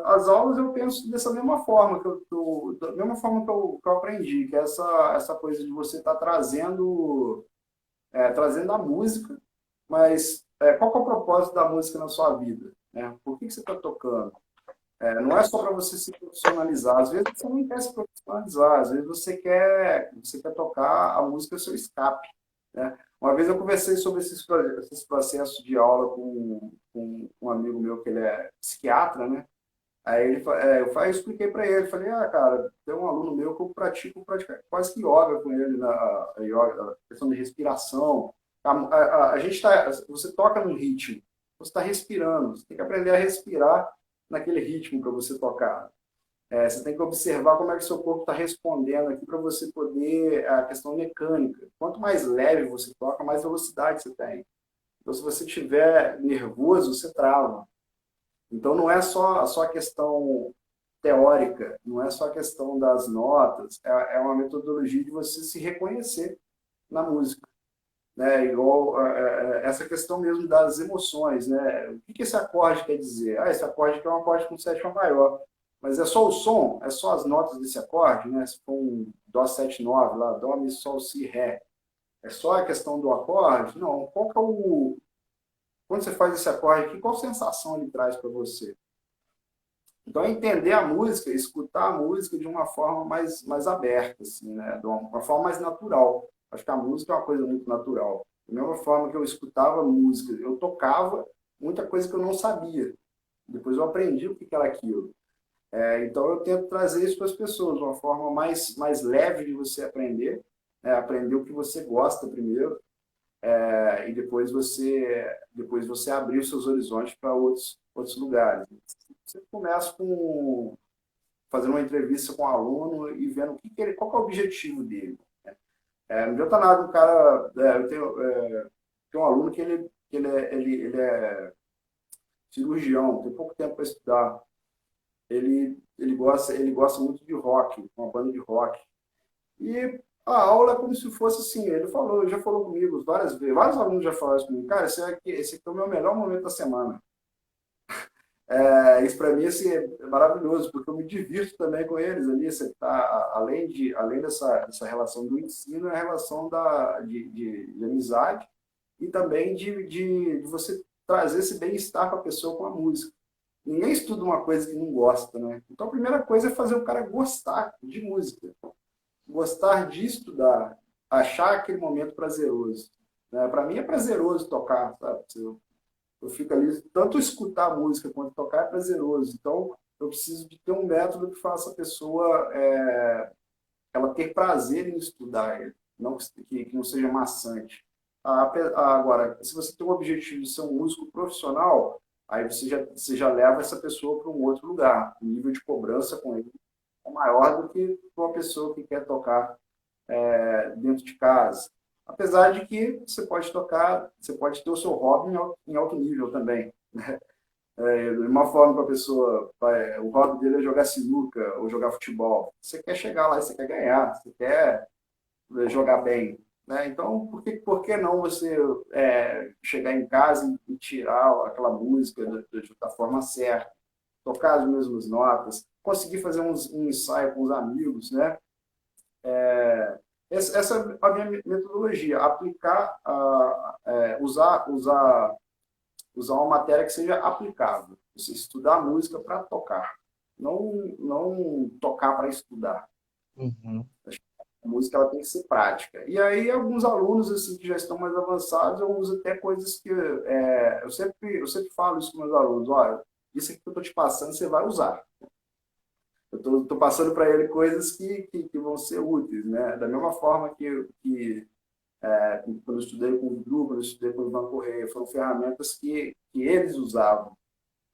As aulas eu penso dessa mesma forma da mesma forma que eu aprendi, que é essa coisa de você estar trazendo a música, mas qual que é o propósito da música na sua vida? Né? Por que você está tocando? Não é só para você se profissionalizar. Às vezes você não quer se profissionalizar, às vezes você quer tocar a música seu escape. Né? Uma vez eu conversei sobre esses processos de aula com um amigo meu que ele é psiquiatra, né? Aí eu expliquei para ele, falei, cara, tem um aluno meu que eu pratico quase que yoga com ele, a yoga, a questão de respiração. Você toca num ritmo, você está respirando, você tem que aprender a respirar naquele ritmo para você tocar. Você tem que observar como é que o seu corpo está respondendo aqui para você poder, a questão mecânica. Quanto mais leve você toca, mais velocidade você tem. Então, se você estiver nervoso, você trava. Então, não é só a questão teórica, não é só a questão das notas, é uma metodologia de você se reconhecer na música. Né? Igual essa questão mesmo das emoções, né? O que esse acorde quer dizer? Esse acorde aqui é um acorde com sétima maior. Mas é só o som? É só as notas desse acorde? Né? Se for um Dó 7 9 lá, Dó, Mi, Sol, Si, Ré. É só a questão do acorde? Não. Qual que é quando você faz esse acorde aqui, qual sensação ele traz para você? Então, é entender a música, escutar a música de uma forma mais aberta, assim, né? De uma forma mais natural. Acho que a música é uma coisa muito natural. Da mesma forma que eu escutava música, eu tocava muita coisa que eu não sabia. Depois eu aprendi o que era aquilo. Então, eu tento trazer isso para as pessoas, uma forma mais leve de você aprender, né? Aprender o que você gosta primeiro, e depois você abrir os seus horizontes para outros lugares. Você começa fazendo uma entrevista com o aluno e vendo qual que é o objetivo dele. Não adianta nada o cara. Eu tenho um aluno que ele é cirurgião, tem pouco tempo para estudar. Ele gosta muito de rock, uma banda de rock. E a aula é como se fosse assim, já falou comigo várias vezes, vários alunos já falaram isso comigo, cara, esse aqui é o meu melhor momento da semana. Isso para mim assim, é maravilhoso, porque eu me divirto também com eles ali. Você tá, além dessa relação do ensino, é a relação de amizade e também de você trazer esse bem-estar para a pessoa com a música. ninguém estuda uma coisa que não gosta, né? Então a primeira coisa é fazer o cara gostar de música, gostar de estudar, achar aquele momento prazeroso. Né? Para mim é prazeroso tocar, sabe? Eu fico ali, tanto escutar a música quanto tocar é prazeroso. Então eu preciso de ter um método que faça a pessoa ela ter prazer em estudar, não que não seja maçante. Agora, se você tem o objetivo de ser um músico profissional, aí você já leva essa pessoa para um outro lugar. O nível de cobrança com ele é maior do que para uma pessoa que quer tocar dentro de casa. Apesar de que você pode tocar, você pode ter o seu hobby em alto nível também. De uma forma para a pessoa, o hobby dele é jogar sinuca ou jogar futebol. Você quer chegar lá e você quer ganhar, você quer jogar bem. Né? Então, por que não você chegar em casa e tirar aquela música da forma certa, tocar as mesmas notas, conseguir fazer um ensaio com os amigos, né? Essa é a minha metodologia, aplicar, usar uma matéria que seja aplicável. Você estudar música para tocar, não tocar para estudar. Uhum. A música ela tem que ser prática. E aí, alguns alunos assim, que já estão mais avançados, eu uso até coisas que. Eu sempre falo isso com meus alunos: olha, isso aqui que eu estou te passando, você vai usar. Eu estou passando para ele coisas que vão ser úteis. Né? Da mesma forma quando eu estudei com o Drew, quando eu estudei com o Ivan Correia, foram ferramentas que eles usavam.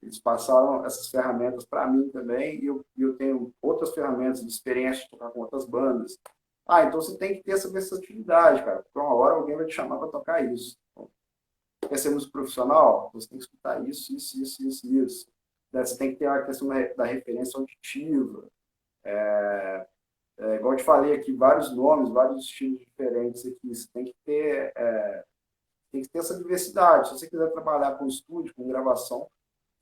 Eles passaram essas ferramentas para mim também, e eu tenho outras ferramentas de experiência de tocar com outras bandas. Então você tem que ter essa versatilidade, cara, porque uma hora alguém vai te chamar para tocar isso. Então, quer ser músico profissional? Você tem que escutar isso, isso, isso, isso, isso. Você tem que ter a questão da referência auditiva. Igual eu te falei aqui, vários nomes, vários estilos diferentes aqui. Você tem que ter essa diversidade. Se você quiser trabalhar com estúdio, com gravação,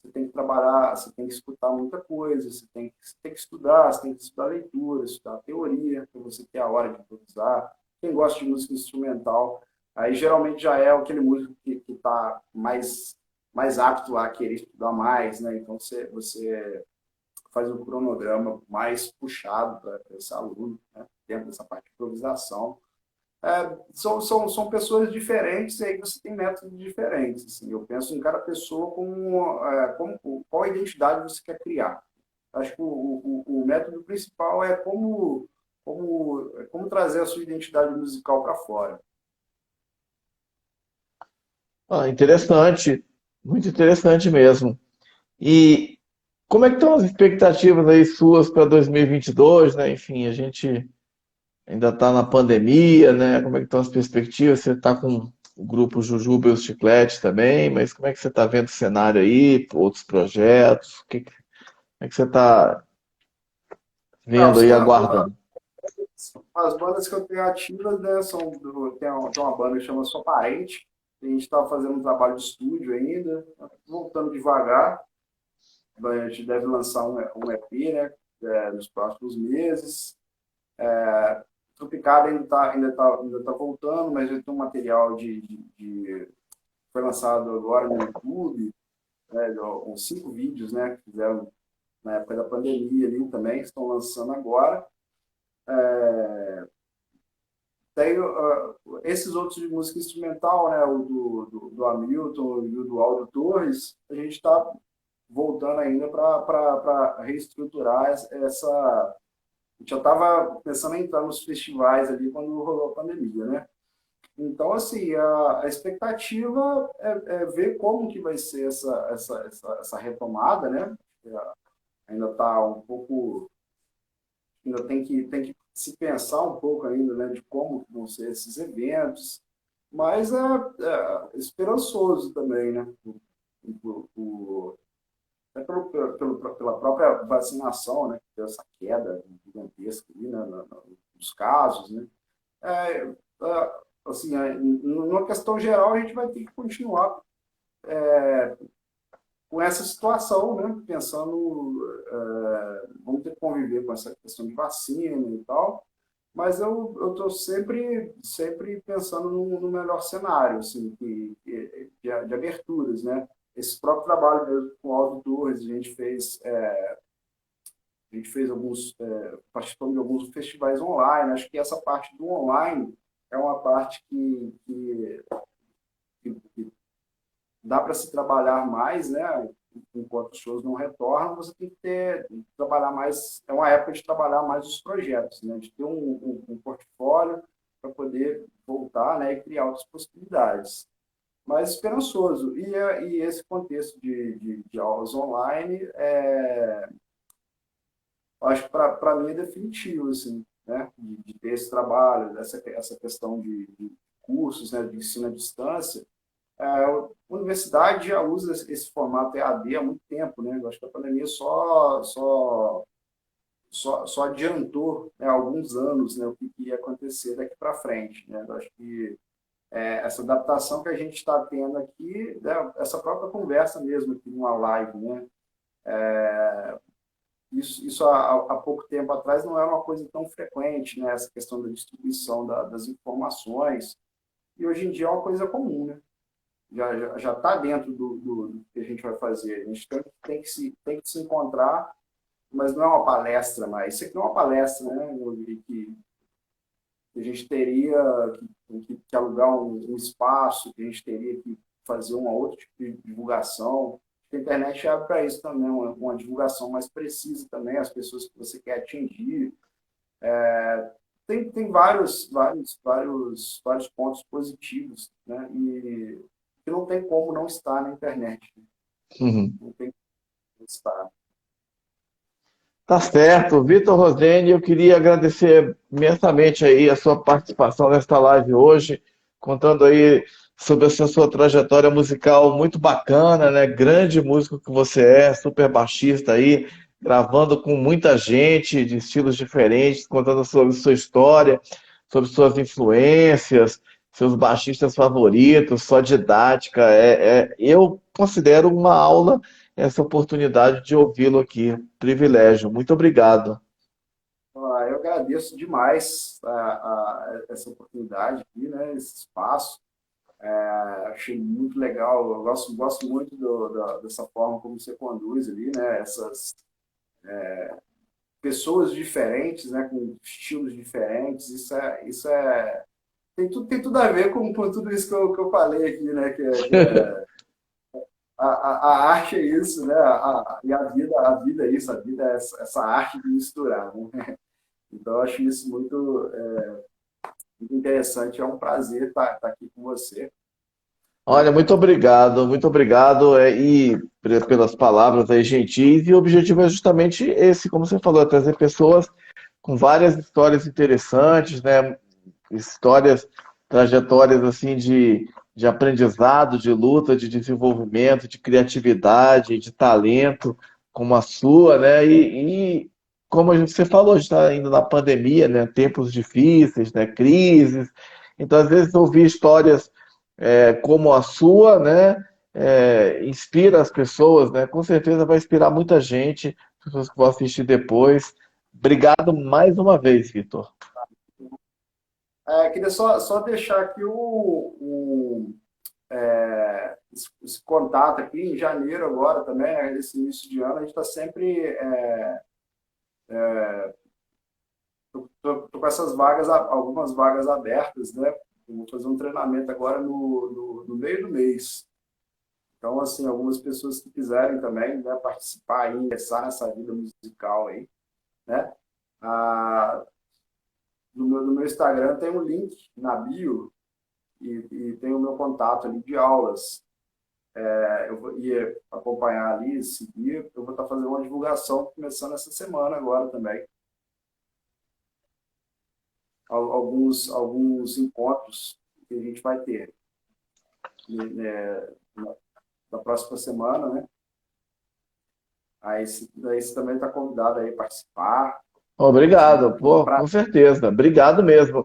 você tem que trabalhar, você tem que escutar muita coisa, você tem que estudar, você tem que estudar leitura, estudar teoria, para você ter a hora de improvisar. Quem gosta de música instrumental, aí geralmente já é aquele músico que está mais apto a querer estudar mais, né? Então você faz um cronograma mais puxado para esse aluno, né? Dentro dessa parte de improvisação. São pessoas diferentes e aí você tem métodos diferentes. Assim. Eu penso em cada pessoa qual identidade você quer criar. Acho que o método principal é como trazer a sua identidade musical para fora. Ah, interessante, muito interessante mesmo. E como é que estão as expectativas aí suas para 2022, né? Enfim, a gente ainda está na pandemia, né? Como é que estão as perspectivas? Você está com o grupo Jujuba e os Chicletes também, mas como é que você está vendo o cenário aí, outros projetos? Como é que você está vendo aí, aguardando? As bandas que eu tenho ativas, né, tem uma banda que chama Só Parente. A gente está fazendo um trabalho de estúdio ainda, voltando devagar. A gente deve lançar um EP, né, nos próximos meses. Tropicada ainda tá voltando, mas já tem um material foi lançado agora no YouTube, né, uns 5 vídeos, né, que fizeram na época da pandemia ali também, que estão lançando agora. Tem esses outros de música instrumental, né, o do Hamilton e o do Aldo Torres, a gente está voltando ainda para reestruturar essa. A gente já estava pensando em entrar nos festivais ali quando rolou a pandemia, né? Então, assim, a expectativa é ver como que vai ser essa retomada, né? Ainda está um pouco, ainda tem que se pensar um pouco ainda, né, de como vão ser esses eventos, mas é esperançoso também, né? Pela própria vacinação, né? Que deu essa queda gigantesca ali, né, nos casos, né? É, assim, numa questão geral, a gente vai ter que continuar com essa situação, né? Pensando, vamos ter que conviver com essa questão de vacina e tal, mas eu estou sempre pensando no melhor cenário, assim, de aberturas, né? esse próprio trabalho mesmo com outdoors, a gente fez participamos de alguns festivais online. Acho que essa parte do online é uma parte que dá para se trabalhar mais, né? Enquanto os shows não retornam, você tem que trabalhar mais. É uma época de trabalhar mais os projetos, né? De ter um portfólio para poder voltar, né? E criar outras possibilidades. Mas esperançoso. E esse contexto de aulas online, acho que para mim é definitivo, assim, né? De ter esse trabalho, essa questão de cursos, né? De ensino à distância. A universidade já usa esse formato EAD há muito tempo, né? Eu acho que a pandemia só adiantou, né, alguns anos, né, o que ia acontecer daqui para frente, né? Eu acho que essa adaptação que a gente está tendo aqui, né, essa própria conversa mesmo aqui numa live, né? Isso há pouco tempo atrás não era uma coisa tão frequente, né? Essa questão da distribuição das informações, e hoje em dia é uma coisa comum, né? Já está dentro do que a gente vai fazer. A gente tem que se encontrar, mas não é uma palestra mais. Isso aqui não é uma palestra, né? Que a gente teria que alugar um espaço, que a gente teria que fazer um outro tipo de divulgação. A internet abre para isso também, uma divulgação mais precisa também, as pessoas que você quer atingir. Tem vários pontos positivos, né? E que não tem como não estar na internet. Uhum. Não tem como estar. Tá certo. Vitor Rosene, eu queria agradecer imensamente aí a sua participação nesta live hoje, contando aí sobre essa sua trajetória musical muito bacana, né? Grande músico que você é, super baixista aí, gravando com muita gente de estilos diferentes, contando sobre sua história, sobre suas influências, seus baixistas favoritos, sua didática. Eu considero uma aula essa oportunidade de ouvi-lo aqui. Privilégio. Muito obrigado. Eu agradeço demais essa oportunidade aqui, né? Esse espaço. Achei muito legal. Eu gosto muito dessa forma como você conduz ali, né? Essas pessoas diferentes, né? Com estilos diferentes. Tem tudo a ver com tudo isso que eu falei aqui, né? A arte é isso, né? E a vida é isso, a vida é essa arte de misturar, né? Então, eu acho isso muito interessante. É um prazer estar aqui com você, Olha, né? muito obrigado pelas palavras aí gentis. E o objetivo é justamente esse, como você falou, é trazer pessoas com várias histórias interessantes, né? Histórias, trajetórias assim de aprendizado, de luta, de desenvolvimento, de criatividade, de talento, como a sua, né? Como você falou, a gente está indo na pandemia, né? Tempos difíceis, né? Crises. Então, às vezes, ouvir histórias como a sua, né? Inspira as pessoas, né? Com certeza vai inspirar muita gente, pessoas que vão assistir depois. Obrigado mais uma vez, Vitor. Queria só deixar aqui esse contato aqui em janeiro agora também, né? Esse início de ano, a gente está sempre... tô com essas vagas, algumas vagas abertas, né? Eu vou fazer um treinamento agora no meio do mês. Então, assim, algumas pessoas que quiserem também, né, participar e ingressar nessa vida musical aí, né? Ah, no meu Instagram tem um link na bio e tem o meu contato ali de aulas. Eu vou ir acompanhar ali, seguir. Eu vou estar fazendo uma divulgação começando essa semana agora também. Alguns encontros que a gente vai ter, né, na próxima semana, né? Aí você também está convidado aí a participar. Obrigado, pô, Pra... com certeza. Obrigado mesmo.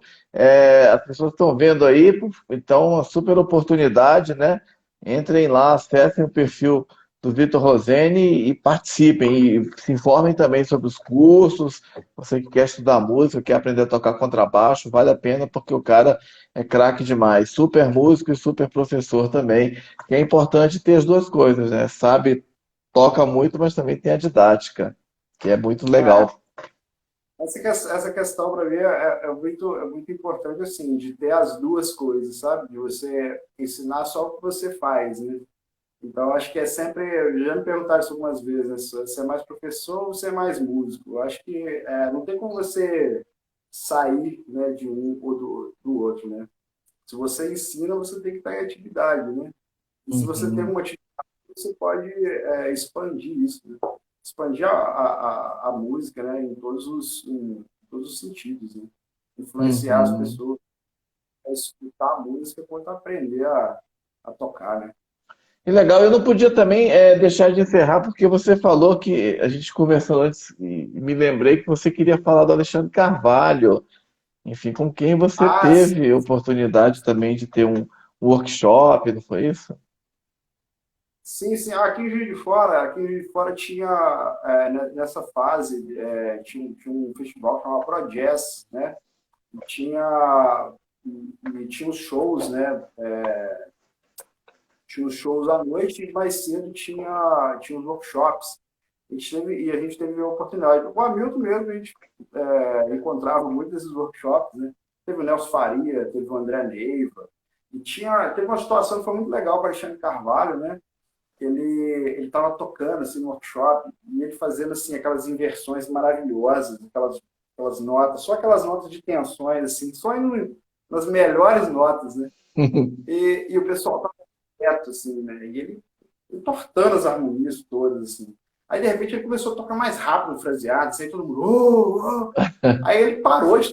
As pessoas estão vendo aí, então, uma super oportunidade, né? Entrem lá, acessem o perfil do Vitor Roseni e participem e se informem também sobre os cursos. Você que quer estudar música, quer aprender a tocar contrabaixo, vale a pena porque o cara é craque demais. Super músico e super professor também. E é importante ter as duas coisas, né? Sabe, toca muito, mas também tem a didática, que é muito É, legal. essa questão para mim é muito importante, assim, de ter as duas coisas, sabe? De você ensinar só o que você faz, né? Então, acho que é sempre. Já me perguntaram isso algumas vezes, né? Se você é mais professor ou você é mais músico. Eu acho que não tem como você sair, né, de um ou do outro, né? Se você ensina, você tem que estar em atividade, né? E se você tem Uhum, uma atividade, você pode expandir isso, né? Expandir a música, né, em todos os sentidos, né? Influenciar as uhum. pessoas a escutar a música quanto a aprender a tocar, né? E legal, eu não podia também deixar de encerrar, porque você falou que a gente conversou antes e me lembrei que você queria falar do Alexandre Carvalho, enfim, com quem você Ah, teve oportunidade também de ter um workshop, não foi isso? sim, sim. Aqui em Juiz de Fora tinha, nessa fase, tinha um festival chamado Pro Jazz, né? E tinha os shows, né? Tinha os shows à noite e mais cedo tinha os workshops. A gente teve a oportunidade. O Hamilton mesmo, a gente encontrava muito nesses workshops, né? Teve o Nelson Faria, teve o André Neiva. Teve uma situação que foi muito legal para o Alexandre Carvalho, né? Ele estava tocando assim, no workshop e ele fazendo assim, aquelas inversões maravilhosas, aquelas notas, só aquelas notas de tensões, assim, só indo nas melhores notas, né? E o pessoal estava quieto, assim, né? E ele entortando as harmonias todas, assim. Aí, de repente, ele começou a tocar mais rápido no fraseado, assim, aí todo mundo... "Oh, oh". Aí ele parou de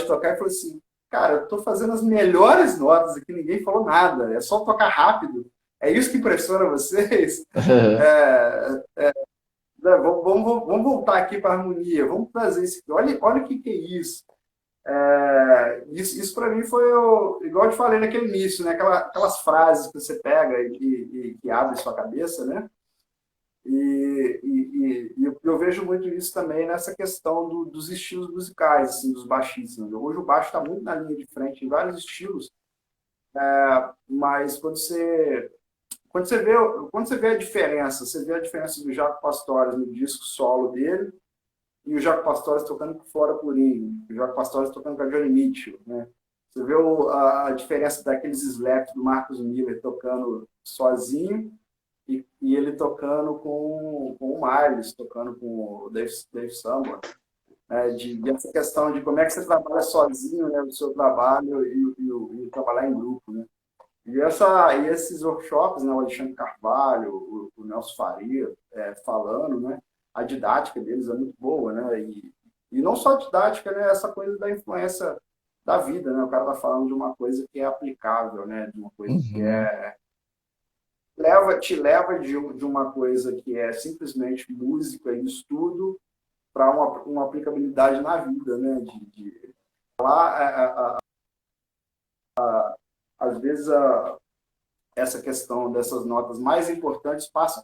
tocar e falou assim, cara, eu tô fazendo as melhores notas aqui, ninguém falou nada, é só tocar rápido. É isso que impressiona vocês? É, né, vamos voltar aqui para a harmonia, vamos trazer isso aqui. Olha o que é isso. Isso para mim foi, igual eu te falei naquele início, né? Aquelas frases que você pega e que abre sua cabeça, né? Eu vejo muito isso também nessa questão dos estilos musicais, assim, dos baixistas. Hoje o baixo está muito na linha de frente em vários estilos, mas quando você vê a diferença, você vê a diferença do Jaco Pastorius no disco solo dele e o Jaco Pastorius tocando com Flora Purim, o Jaco Pastorius tocando com a Johnny Mitchell, né? Você vê a diferença daqueles slaps do Marcus Miller tocando sozinho e ele tocando com o Miles, tocando com o Dave Sambor, né? Essa questão de como é que você trabalha sozinho, né, o seu trabalho e trabalhar em grupo, né? E esses workshops, né, o Alexandre Carvalho, o Nelson Faria, falando, né, a didática deles é muito boa, né, e não só a didática, né, essa coisa da influência da vida, né, o cara está falando de uma coisa que é aplicável, né, de uma coisa que Uhum. te leva de uma coisa que é simplesmente música e estudo para uma aplicabilidade na vida, né, lá, às vezes essa questão dessas notas mais importantes passam,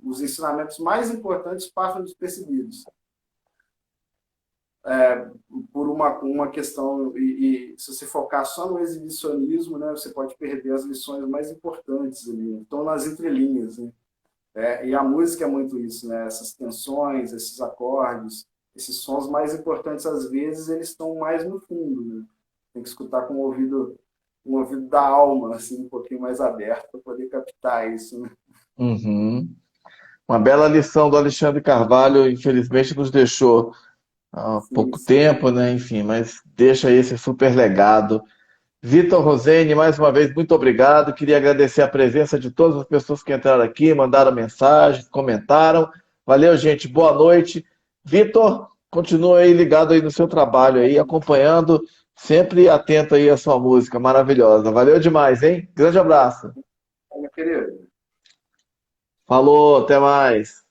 os ensinamentos mais importantes passam despercebidos por uma questão e se você focar só no exibicionismo, né, você pode perder as lições mais importantes ali, estão nas entrelinhas, né? E a música é muito isso, né? Essas tensões, esses acordes, esses sons mais importantes às vezes eles estão mais no fundo, né? Tem que escutar com um ouvido da alma, assim, um pouquinho mais aberto para poder captar isso, né? Uhum. Uma bela lição do Alexandre Carvalho, infelizmente nos deixou há Sim, pouco sim. tempo, né? Enfim, mas deixa esse super legado. Vitor Roseni, mais uma vez, muito obrigado. Queria agradecer a presença de todas as pessoas que entraram aqui, mandaram mensagens, comentaram. Valeu, gente. Boa noite. Vitor, continua aí ligado aí no seu trabalho aí, acompanhando, sempre atento aí à sua música maravilhosa. Valeu demais, hein? Grande abraço. Meu querido. Falou, até mais.